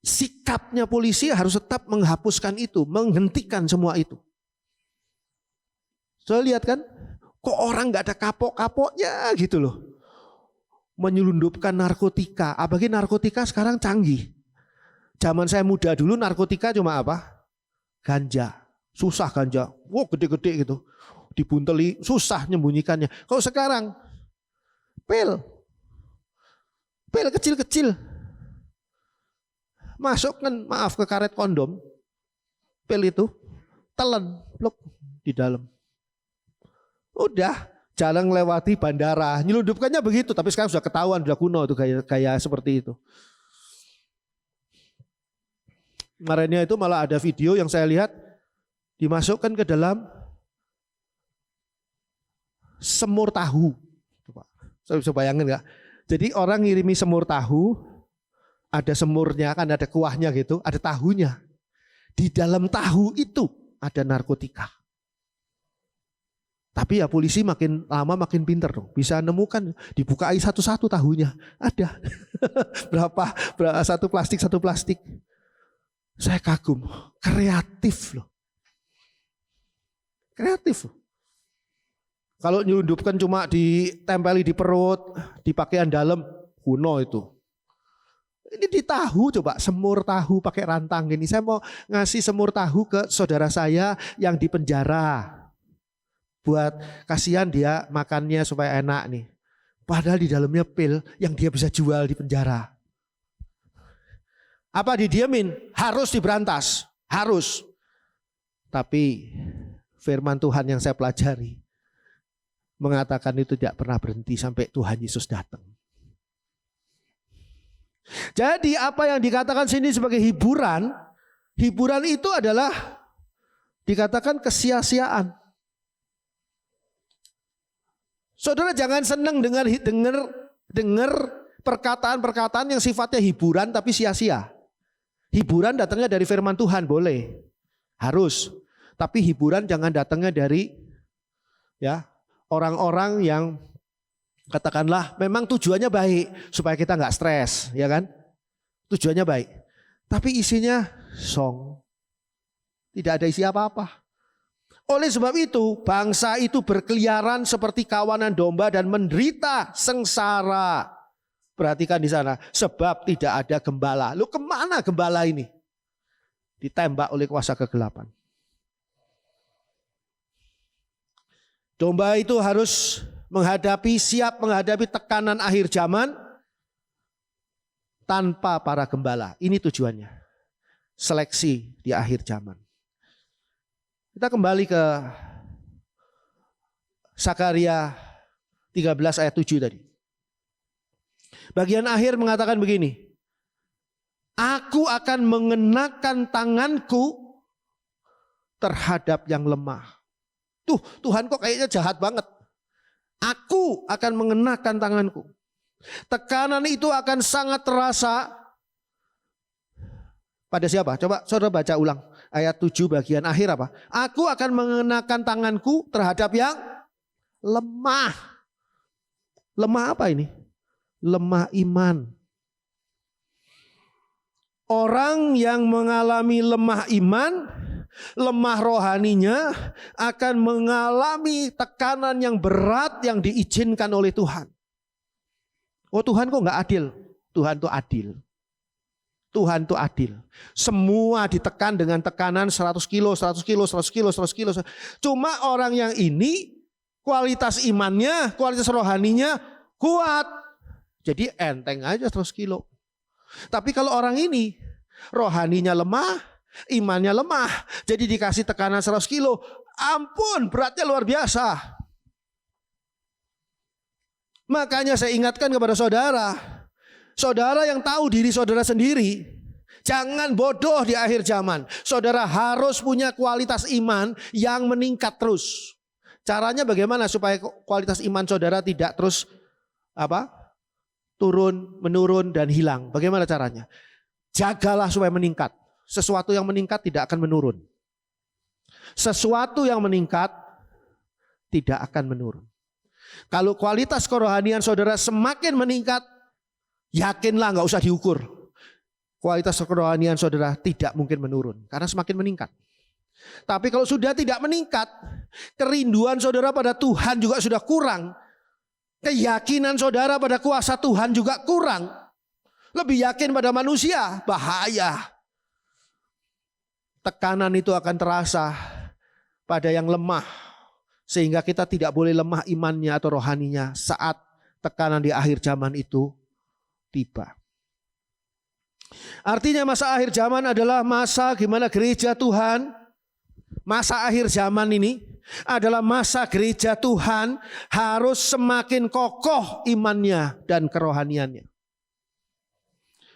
Sikapnya polisi harus tetap menghapuskan itu, menghentikan semua itu. Saya lihat kan, kok orang gak ada kapok-kapoknya gitu loh. Menyelundupkan narkotika, apalagi narkotika sekarang canggih. Zaman saya muda dulu narkotika cuma apa? Ganja, susah ganja, wow gede-gede gitu. Dibunteli, susah nyembunyikannya. Kalau sekarang, pil kecil-kecil. Masuk kan, maaf, ke karet kondom. Pil itu, telan, blok di dalam. Udah, jalan melewati bandara. Nyelundupkannya begitu, tapi sekarang sudah ketahuan, sudah kuno tuh kayak seperti itu. Kemarinnya itu malah ada video yang saya lihat dimasukkan ke dalam semur tahu. Coba, saya bisa bayangin nggak? Jadi orang ngirimi semur tahu, ada semurnya kan, ada kuahnya gitu, ada tahunya. Di dalam tahu itu ada narkotika. Tapi ya polisi makin lama makin pinter dong. Bisa nemukan, dibukai satu-satu tahunya. Ada. berapa satu plastik. Saya kagum. Kreatif loh. Kreatif loh. Kalau nyelundupkan cuma ditempeli di perut, di pakaian dalam, kuno itu. Ini di tahu, coba semur tahu pakai rantang gini. Saya mau ngasih semur tahu ke saudara saya yang di penjara. Buat kasihan dia makannya supaya enak nih. Padahal di dalamnya pil yang dia bisa jual di penjara. Apa didiamin? Harus diberantas. Harus. Tapi firman Tuhan yang saya pelajari mengatakan itu tidak pernah berhenti sampai Tuhan Yesus datang. Jadi apa yang dikatakan sini sebagai hiburan itu adalah dikatakan kesia-siaan. Saudara jangan senang dengar perkataan-perkataan yang sifatnya hiburan tapi sia-sia. Hiburan datangnya dari firman Tuhan boleh, harus. Tapi hiburan jangan datangnya dari ya orang-orang yang katakanlah memang tujuannya baik supaya kita nggak stres, ya kan? Tujuannya baik. Tapi isinya song. Tidak ada isi apa-apa. Oleh sebab itu, bangsa itu berkeliaran seperti kawanan domba dan menderita sengsara. Perhatikan di sana, sebab tidak ada gembala. Lu kemana gembala ini? Ditembak oleh kuasa kegelapan. Domba itu harus siap menghadapi tekanan akhir zaman tanpa para gembala. Ini tujuannya. Seleksi di akhir zaman. Kita kembali ke Sakaria 13 ayat 7 tadi. Bagian akhir mengatakan begini. Aku akan mengenakan tanganku terhadap yang lemah. Tuhan kok kayaknya jahat banget. Aku akan mengenakan tanganku. Tekanan itu akan sangat terasa pada siapa? Coba saudara baca ulang. Ayat 7 bagian akhir apa? Aku akan mengenakan tanganku terhadap yang lemah. Lemah apa ini? Lemah iman. Orang yang mengalami lemah iman, lemah rohaninya akan mengalami tekanan yang berat yang diizinkan oleh Tuhan. Oh, Tuhan kok nggak adil? Tuhan tuh adil. Tuhan tuh adil. Semua ditekan dengan tekanan 100 kilo, 100 kilo, 100 kilo, 100 kilo. Cuma orang yang ini kualitas imannya, kualitas rohaninya kuat. Jadi enteng aja 100 kilo. Tapi kalau orang ini rohaninya lemah, imannya lemah, jadi dikasih tekanan 100 kilo, ampun beratnya luar biasa. Makanya saya ingatkan kepada saudara, saudara yang tahu diri saudara sendiri, jangan bodoh di akhir zaman. Saudara harus punya kualitas iman yang meningkat terus. Caranya bagaimana supaya kualitas iman saudara tidak terus turun, menurun dan hilang? Bagaimana caranya? Jagalah supaya meningkat. Sesuatu yang meningkat tidak akan menurun. Sesuatu yang meningkat tidak akan menurun. Kalau kualitas kerohanian saudara semakin meningkat, yakinlah nggak usah diukur. Kualitas kerohanian saudara tidak mungkin menurun karena semakin meningkat. Tapi kalau sudah tidak meningkat, kerinduan saudara pada Tuhan juga sudah kurang. Keyakinan saudara pada kuasa Tuhan juga kurang. Lebih yakin pada manusia, bahaya. Tekanan itu akan terasa pada yang lemah. Sehingga kita tidak boleh lemah imannya atau rohaninya saat tekanan di akhir zaman itu tiba. Artinya masa akhir zaman adalah masa gimana gereja Tuhan. Masa akhir zaman ini adalah masa gereja Tuhan harus semakin kokoh imannya dan kerohaniannya.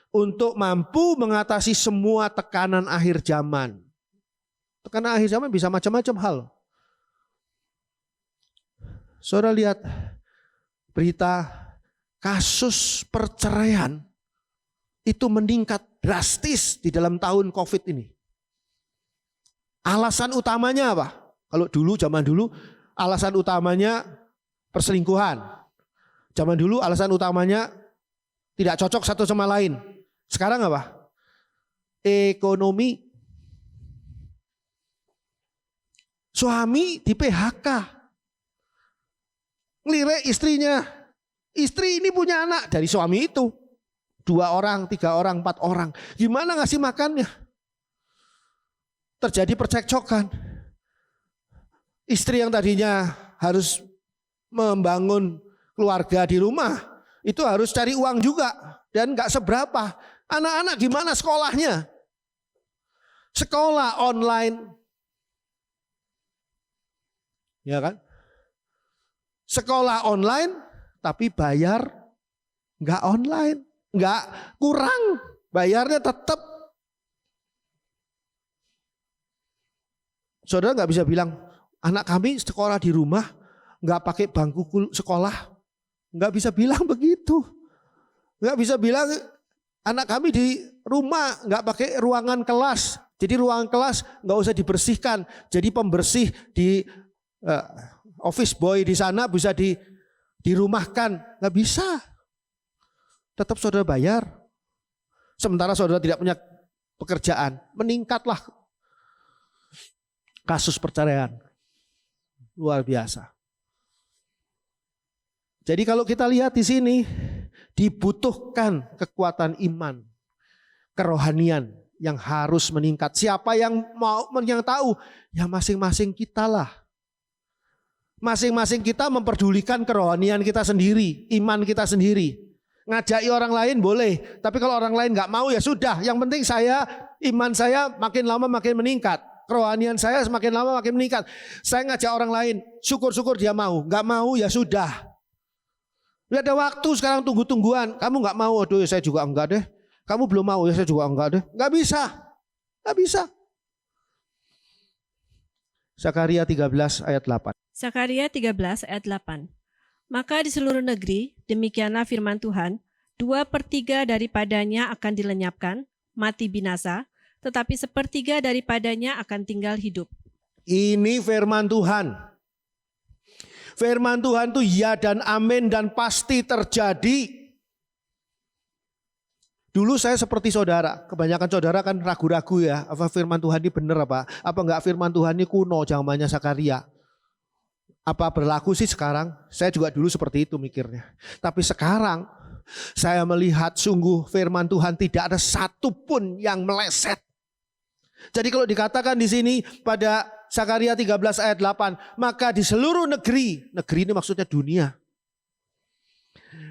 Untuk mampu mengatasi semua tekanan akhir zaman. Tekanan akhir zaman bisa macam-macam hal. Saudara lihat berita kasus perceraian itu meningkat drastis di dalam tahun COVID ini. Alasan utamanya apa? Kalau dulu, zaman dulu, alasan utamanya perselingkuhan. Zaman dulu alasan utamanya tidak cocok satu sama lain. Sekarang apa? Ekonomi. Suami di PHK. Ngelirik istrinya. Istri ini punya anak dari suami itu. 2 orang, 3 orang, 4 orang. Gimana ngasih makannya? Terjadi percekcokan. Istri yang tadinya harus membangun keluarga di rumah, itu harus cari uang juga dan gak seberapa. Anak-anak gimana sekolahnya? Sekolah online. Ya kan? Sekolah online tapi bayar gak online. Gak kurang. Bayarnya tetap. Saudara gak bisa bilang, anak kami sekolah di rumah, nggak pakai bangku sekolah, nggak bisa bilang begitu, nggak bisa bilang anak kami di rumah nggak pakai ruangan kelas, jadi ruangan kelas nggak usah dibersihkan, jadi pembersih di office boy di sana bisa dirumahkan, nggak bisa, tetap saudara bayar, sementara saudara tidak punya pekerjaan, meningkatlah kasus perceraian. Luar biasa. Jadi kalau kita lihat di sini dibutuhkan kekuatan iman, kerohanian yang harus meningkat. Siapa yang tahu? Ya masing-masing kita lah. Masing-masing kita memperdulikan kerohanian kita sendiri, iman kita sendiri. Ngajaki orang lain boleh, tapi kalau orang lain nggak mau ya sudah. Yang penting iman saya makin lama makin meningkat. kerohanian saya semakin lama makin meningkat. Saya ngajak orang lain, syukur-syukur dia mau. Nggak mau ya sudah. Nggak ada waktu sekarang tunggu-tungguan. Kamu nggak mau, aduh saya juga enggak deh. Kamu belum mau, ya saya juga enggak deh. Nggak bisa. Nggak bisa. Zakaria 13 ayat 8. Zakaria 13 ayat 8. Maka di seluruh negeri, demikianlah firman Tuhan, 2/3 daripadanya akan dilenyapkan, mati binasa, tetapi 1/3 daripadanya akan tinggal hidup. Ini firman Tuhan. Firman Tuhan itu ya dan amin dan pasti terjadi. Dulu saya seperti saudara, kebanyakan saudara kan ragu-ragu ya, apa firman Tuhan ini benar apa enggak firman Tuhan ini kuno zamannya Zakaria. Apa berlaku sih sekarang? Saya juga dulu seperti itu mikirnya. Tapi sekarang saya melihat sungguh firman Tuhan tidak ada satupun yang meleset. Jadi kalau dikatakan di sini pada Zakaria 13 ayat 8, maka di seluruh negeri ini maksudnya dunia.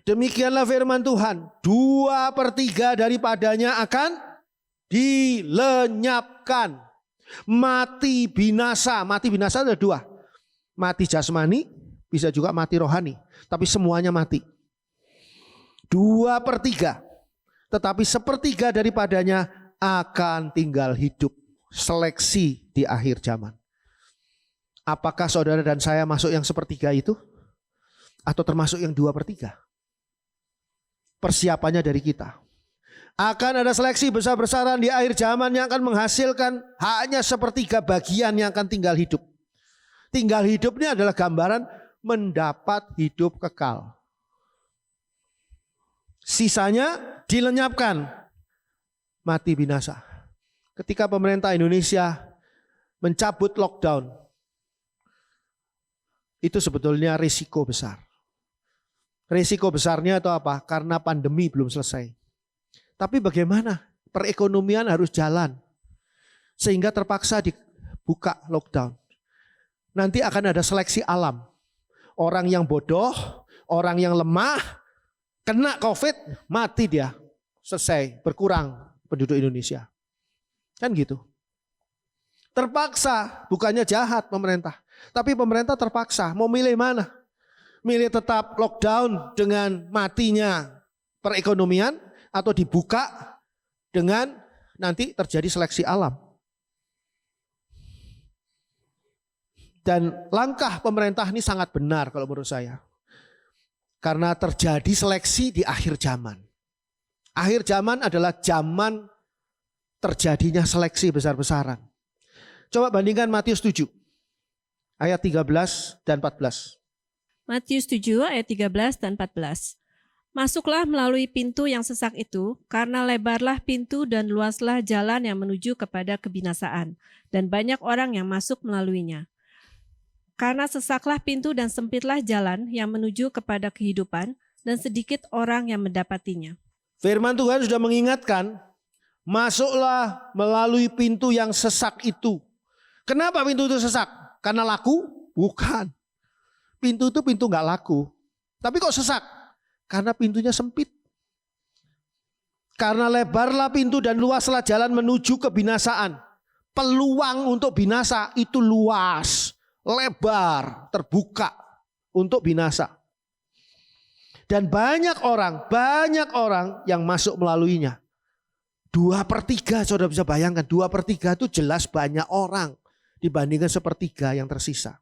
Demikianlah firman Tuhan, 2/3 daripadanya akan dilenyapkan. Mati binasa ada 2. Mati jasmani, bisa juga mati rohani. Tapi semuanya mati. 2/3. Tetapi 1/3 daripadanya akan tinggal hidup. Seleksi di akhir zaman. Apakah saudara dan saya masuk yang 1/3 itu? Atau termasuk yang 2/3? Persiapannya dari kita. Akan ada seleksi besar-besaran di akhir zaman yang akan menghasilkan hanya 1/3 bagian yang akan tinggal hidup. Tinggal hidup ini adalah gambaran mendapat hidup kekal. Sisanya dilenyapkan, mati binasa. Ketika pemerintah Indonesia mencabut lockdown, itu sebetulnya risiko besar. Risiko besarnya itu apa? Karena pandemi belum selesai. Tapi bagaimana? Perekonomian harus jalan. Sehingga terpaksa dibuka lockdown. Nanti akan ada seleksi alam. Orang yang bodoh, orang yang lemah, kena COVID, mati dia. Selesai, berkurang penduduk Indonesia. Kan gitu. Terpaksa, bukannya jahat pemerintah. Tapi pemerintah terpaksa, mau milih mana? Milih tetap lockdown dengan matinya perekonomian atau dibuka dengan nanti terjadi seleksi alam. Dan langkah pemerintah ini sangat benar kalau menurut saya. Karena terjadi seleksi di akhir zaman. Akhir zaman adalah zaman terjadinya seleksi besar-besaran. Coba bandingkan Matius 7 ayat 13 dan 14. Matius 7 ayat 13 dan 14. Masuklah melalui pintu yang sesak itu, karena lebarlah pintu dan luaslah jalan yang menuju kepada kebinasaan, dan banyak orang yang masuk melaluinya. Karena sesaklah pintu dan sempitlah jalan yang menuju kepada kehidupan, dan sedikit orang yang mendapatinya. Firman Tuhan sudah mengingatkan, masuklah melalui pintu yang sesak itu. Kenapa pintu itu sesak? Karena laku? Bukan. Pintu itu pintu nggak laku. Tapi kok sesak? Karena pintunya sempit. Karena lebarlah pintu dan luaslah jalan menuju kebinasaan. Peluang untuk binasa itu luas, lebar, terbuka untuk binasa. Dan banyak orang yang masuk melaluinya. 2/3, saudara bisa bayangkan, 2/3 itu jelas banyak orang dibandingkan 1/3 yang tersisa.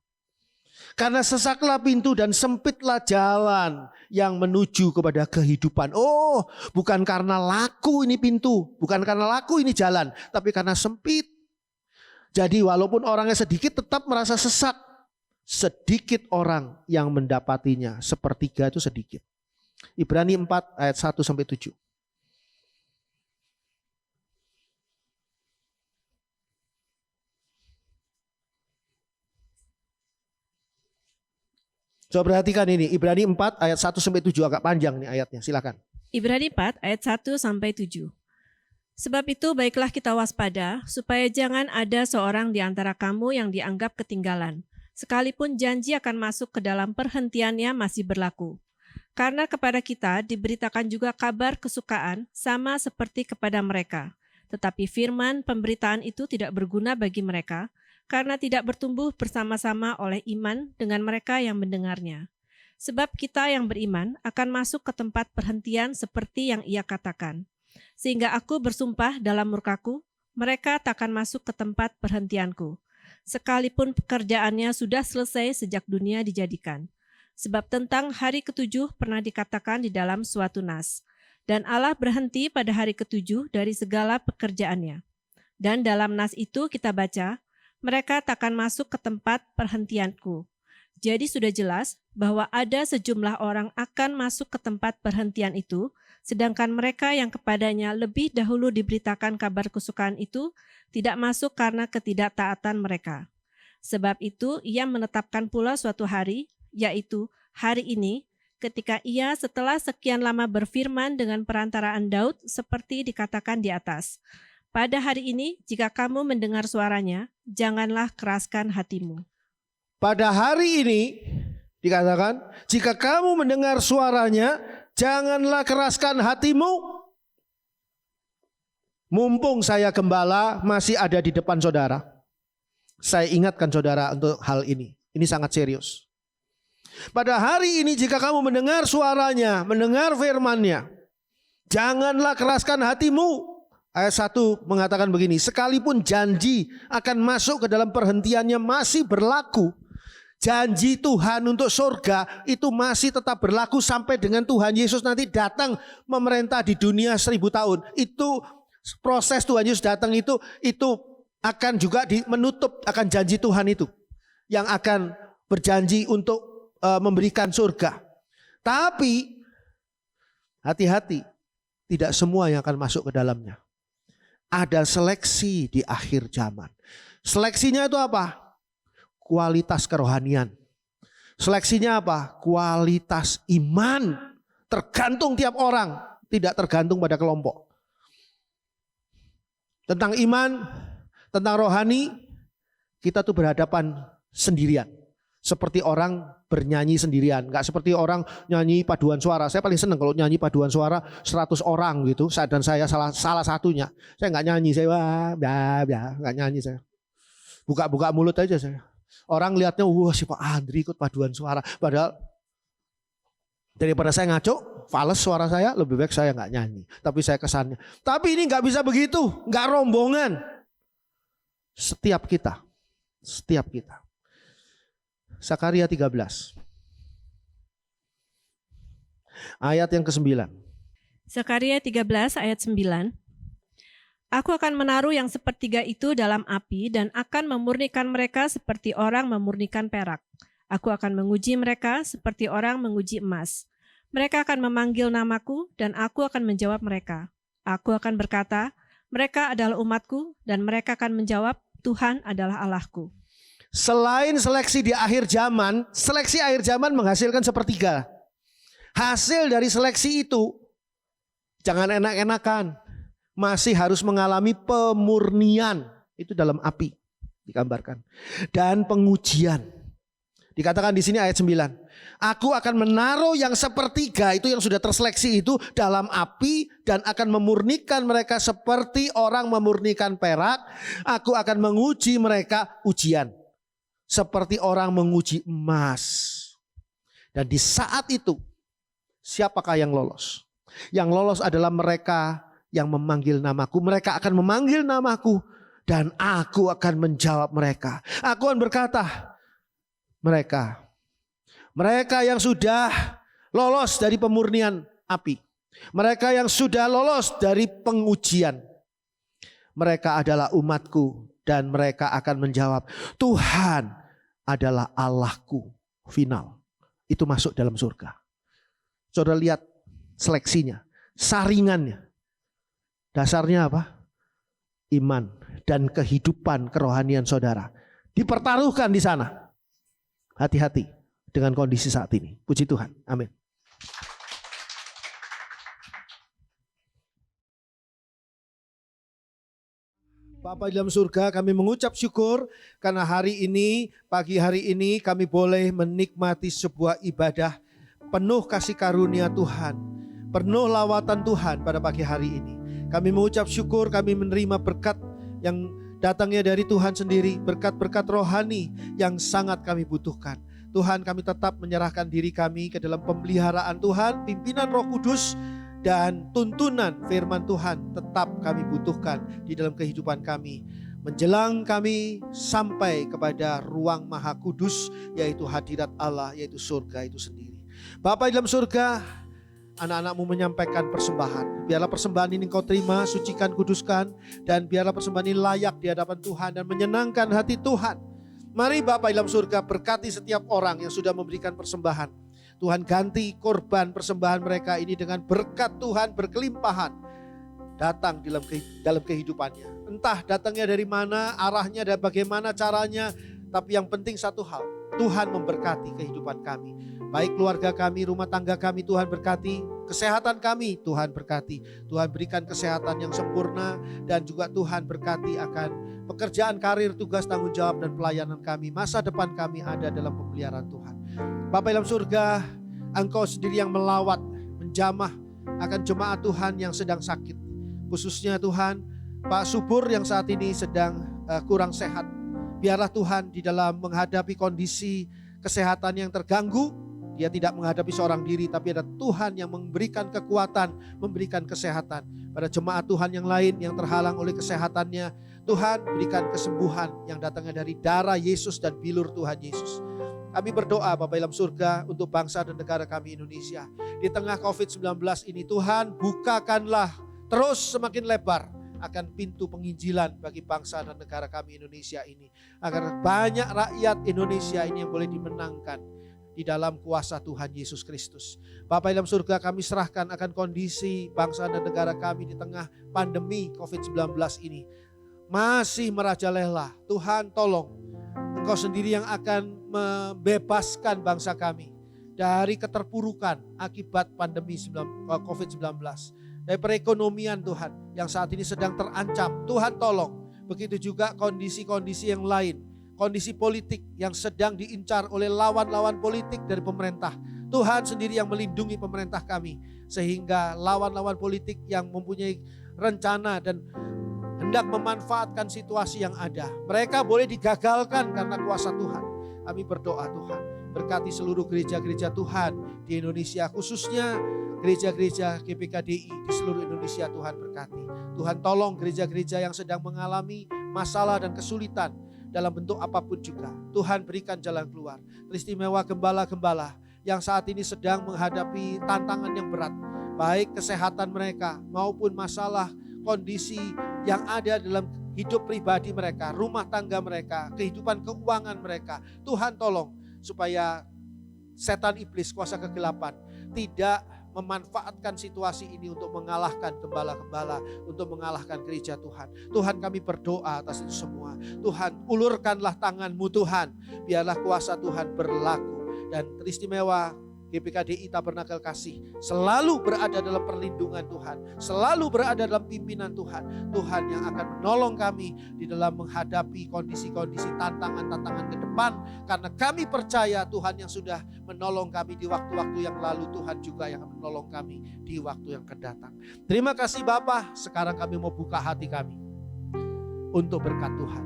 Karena sesaklah pintu dan sempitlah jalan yang menuju kepada kehidupan. Oh, bukan karena laku ini pintu, bukan karena laku ini jalan, tapi karena sempit. Jadi walaupun orangnya sedikit tetap merasa sesak. Sedikit orang yang mendapatinya, 1/3 itu sedikit. Ibrani 4 ayat 1-7. Coba perhatikan ini, Ibrani 4 ayat 1-7, agak panjang nih ayatnya, silakan. Ibrani 4 ayat 1-7. Sebab itu baiklah kita waspada, supaya jangan ada seorang di antara kamu yang dianggap ketinggalan, sekalipun janji akan masuk ke dalam perhentiannya masih berlaku. Karena kepada kita diberitakan juga kabar kesukaan sama seperti kepada mereka. Tetapi firman pemberitaan itu tidak berguna bagi mereka, karena tidak bertumbuh bersama-sama oleh iman dengan mereka yang mendengarnya. Sebab kita yang beriman akan masuk ke tempat perhentian seperti yang ia katakan. Sehingga aku bersumpah dalam murkaku, mereka takkan masuk ke tempat perhentianku. Sekalipun pekerjaannya sudah selesai sejak dunia dijadikan. Sebab tentang hari ketujuh pernah dikatakan di dalam suatu nas, dan Allah berhenti pada hari ketujuh dari segala pekerjaannya. Dan dalam nas itu kita baca, mereka takkan masuk ke tempat perhentianku. Jadi sudah jelas bahwa ada sejumlah orang akan masuk ke tempat perhentian itu, sedangkan mereka yang kepadanya lebih dahulu diberitakan kabar kesukaan itu tidak masuk karena ketidaktaatan mereka. Sebab itu ia menetapkan pula suatu hari, yaitu hari ini, ketika ia setelah sekian lama berfirman dengan perantaraan Daud seperti dikatakan di atas. Pada hari ini, jika kamu mendengar suaranya, janganlah keraskan hatimu. Pada hari ini dikatakan, jika kamu mendengar suaranya, janganlah keraskan hatimu. Mumpung saya gembala masih ada di depan saudara, saya ingatkan saudara untuk hal ini. Ini sangat serius. Pada hari ini jika kamu mendengar suaranya, mendengar firman-Nya, janganlah keraskan hatimu. Ayat 1 mengatakan begini, sekalipun janji akan masuk ke dalam perhentiannya masih berlaku. Janji Tuhan untuk surga itu masih tetap berlaku sampai dengan Tuhan Yesus nanti datang memerintah di dunia 1000 tahun. Itu proses Tuhan Yesus datang itu akan juga menutup akan janji Tuhan itu. Yang akan berjanji untuk memberikan surga. Tapi hati-hati, tidak semua yang akan masuk ke dalamnya. Ada seleksi di akhir zaman. Seleksinya itu apa? Kualitas kerohanian. Seleksinya apa? Kualitas iman. Tergantung tiap orang, tidak tergantung pada kelompok. Tentang iman, tentang rohani, kita tuh berhadapan sendirian. Seperti orang bernyanyi sendirian. Gak seperti orang nyanyi paduan suara. Saya paling senang kalau nyanyi paduan suara 100 orang gitu. Dan saya salah satunya. Saya gak nyanyi. Saya gak nyanyi saya. Buka-buka mulut aja saya. Orang lihatnya, wah si Pak Andri ikut paduan suara. Padahal daripada saya ngaco, fales suara saya, lebih baik saya gak nyanyi. Tapi saya kesannya. Tapi ini gak bisa begitu. Gak rombongan. Setiap kita. Sakaria 13 ayat yang ke-9. Sakaria 13 ayat 9. Aku akan menaruh yang sepertiga itu dalam api dan akan memurnikan mereka seperti orang memurnikan perak. Aku akan menguji mereka seperti orang menguji emas. Mereka akan memanggil namaku dan aku akan menjawab mereka. Aku akan berkata, mereka adalah umatku, dan mereka akan menjawab, Tuhan adalah Allahku. Selain seleksi di akhir zaman, seleksi akhir zaman menghasilkan sepertiga. Hasil dari seleksi itu, jangan enak-enakan, masih harus mengalami pemurnian. Itu dalam api digambarkan. Dan pengujian. Dikatakan di sini ayat 9. Aku akan menaruh yang sepertiga itu yang sudah terseleksi itu dalam api dan akan memurnikan mereka seperti orang memurnikan perak. Aku akan menguji mereka ujian. Seperti orang menguji emas. Dan di saat itu, siapakah yang lolos? Yang lolos adalah mereka yang memanggil namaku. Mereka akan memanggil namaku dan aku akan menjawab mereka. Aku akan berkata, mereka yang sudah lolos dari pemurnian api. Mereka yang sudah lolos dari pengujian. Mereka adalah umatku. Dan mereka akan menjawab, Tuhan adalah Allahku. Final. Itu masuk dalam surga. Saudara lihat seleksinya. Saringannya. Dasarnya apa? Iman dan kehidupan kerohanian saudara. Dipertaruhkan di sana. Hati-hati dengan kondisi saat ini. Puji Tuhan. Amin. Bapa di dalam surga, kami mengucap syukur karena hari ini, pagi hari ini kami boleh menikmati sebuah ibadah penuh kasih karunia Tuhan, penuh lawatan Tuhan pada pagi hari ini. Kami mengucap syukur, kami menerima berkat yang datangnya dari Tuhan sendiri, berkat-berkat rohani yang sangat kami butuhkan. Tuhan, kami tetap menyerahkan diri kami ke dalam pemeliharaan Tuhan, pimpinan Roh Kudus, dan tuntunan firman Tuhan tetap kami butuhkan di dalam kehidupan kami. Menjelang kami sampai kepada ruang Maha Kudus, yaitu hadirat Allah, yaitu surga itu sendiri. Bapa di dalam surga, anak-anak-Mu menyampaikan persembahan. Biarlah persembahan ini Engkau terima, sucikan, kuduskan, dan biarlah persembahan ini layak di hadapan Tuhan dan menyenangkan hati Tuhan. Mari Bapa dalam surga, berkati setiap orang yang sudah memberikan persembahan. Tuhan, ganti korban persembahan mereka ini dengan berkat Tuhan berkelimpahan datang dalam kehidupannya. Entah datangnya dari mana, arahnya dan bagaimana caranya, tapi yang penting satu hal, Tuhan memberkati kehidupan kami. Baik keluarga kami, rumah tangga kami, Tuhan berkati. Kesehatan kami, Tuhan berkati. Tuhan berikan kesehatan yang sempurna, dan juga Tuhan berkati akan pekerjaan, karir, tugas, tanggung jawab, dan pelayanan kami. Masa depan kami ada dalam pemeliharaan Tuhan. Bapa dalam surga, Engkau sendiri yang melawat, menjamah akan jemaat Tuhan yang sedang sakit. Khususnya Tuhan, Pak Subur yang saat ini sedang kurang sehat. Biarlah Tuhan di dalam menghadapi kondisi kesehatan yang terganggu, dia tidak menghadapi seorang diri, tapi ada Tuhan yang memberikan kekuatan, memberikan kesehatan. Pada jemaat Tuhan yang lain yang terhalang oleh kesehatannya, Tuhan berikan kesembuhan yang datangnya dari darah Yesus dan bilur Tuhan Yesus. Kami berdoa Bapa dalam surga untuk bangsa dan negara kami Indonesia. Di tengah COVID-19 ini Tuhan, bukakanlah terus semakin lebar akan pintu penginjilan bagi bangsa dan negara kami Indonesia ini. Agar banyak rakyat Indonesia ini yang boleh dimenangkan di dalam kuasa Tuhan Yesus Kristus. Bapa dalam surga, kami serahkan akan kondisi bangsa dan negara kami di tengah pandemi COVID-19 ini. Masih merajalela. Tuhan tolong, Engkau sendiri yang akan membebaskan bangsa kami dari keterpurukan akibat pandemi COVID-19. Dari perekonomian Tuhan yang saat ini sedang terancam. Tuhan tolong. Begitu juga kondisi-kondisi yang lain. Kondisi politik yang sedang diincar oleh lawan-lawan politik dari pemerintah. Tuhan sendiri yang melindungi pemerintah kami. Sehingga lawan-lawan politik yang mempunyai rencana dan hendak memanfaatkan situasi yang ada, mereka boleh digagalkan karena kuasa Tuhan. Kami berdoa Tuhan, berkati seluruh gereja-gereja Tuhan di Indonesia, khususnya gereja-gereja GPKDI di seluruh Indonesia. Tuhan berkati. Tuhan tolong gereja-gereja yang sedang mengalami masalah dan kesulitan dalam bentuk apapun juga. Tuhan berikan jalan keluar. Teristimewa gembala-gembala yang saat ini sedang menghadapi tantangan yang berat, baik kesehatan mereka maupun masalah kondisi yang ada dalam hidup pribadi mereka, rumah tangga mereka, kehidupan keuangan mereka. Tuhan tolong supaya setan iblis kuasa kegelapan tidak memanfaatkan situasi ini untuk mengalahkan gembala-gembala, untuk mengalahkan gereja Tuhan. Tuhan, kami berdoa atas itu semua. Tuhan, ulurkanlah tangan-Mu Tuhan, biarlah kuasa Tuhan berlaku. Dan teristimewa GPKDI Tabernakel Kasih selalu berada dalam perlindungan Tuhan, selalu berada dalam pimpinan Tuhan. Tuhan yang akan menolong kami di dalam menghadapi kondisi-kondisi tantangan-tantangan ke depan, karena kami percaya Tuhan yang sudah menolong kami di waktu-waktu yang lalu, Tuhan juga yang akan menolong kami di waktu yang akan datang. Terima kasih Bapa. Sekarang kami mau buka hati kami untuk berkat Tuhan.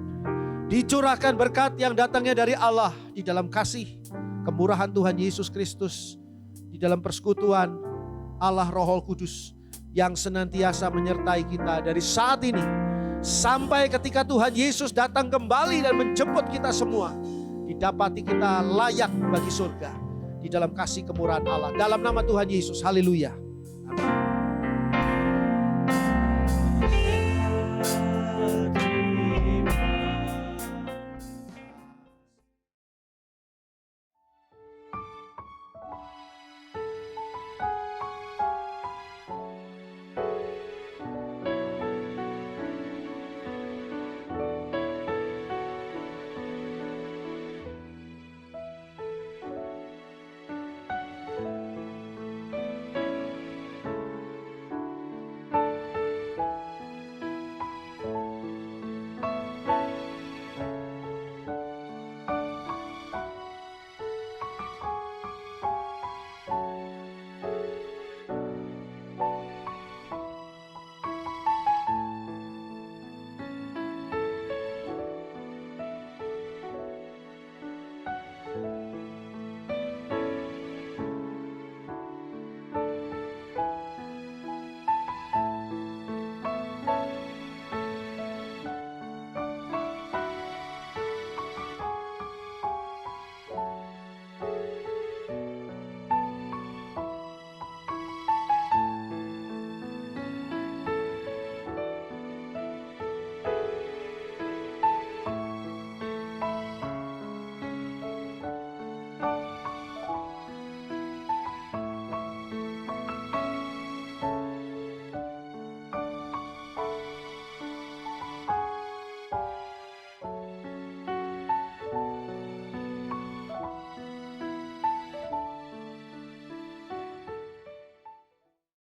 Dicurahkan berkat yang datangnya dari Allah di dalam kasih, kemurahan Tuhan Yesus Kristus, di dalam persekutuan Allah Roh Kudus yang senantiasa menyertai kita dari saat ini sampai ketika Tuhan Yesus datang kembali dan menjemput kita semua. Didapati kita layak bagi surga di dalam kasih kemurahan Allah. Dalam nama Tuhan Yesus, haleluya. Amin.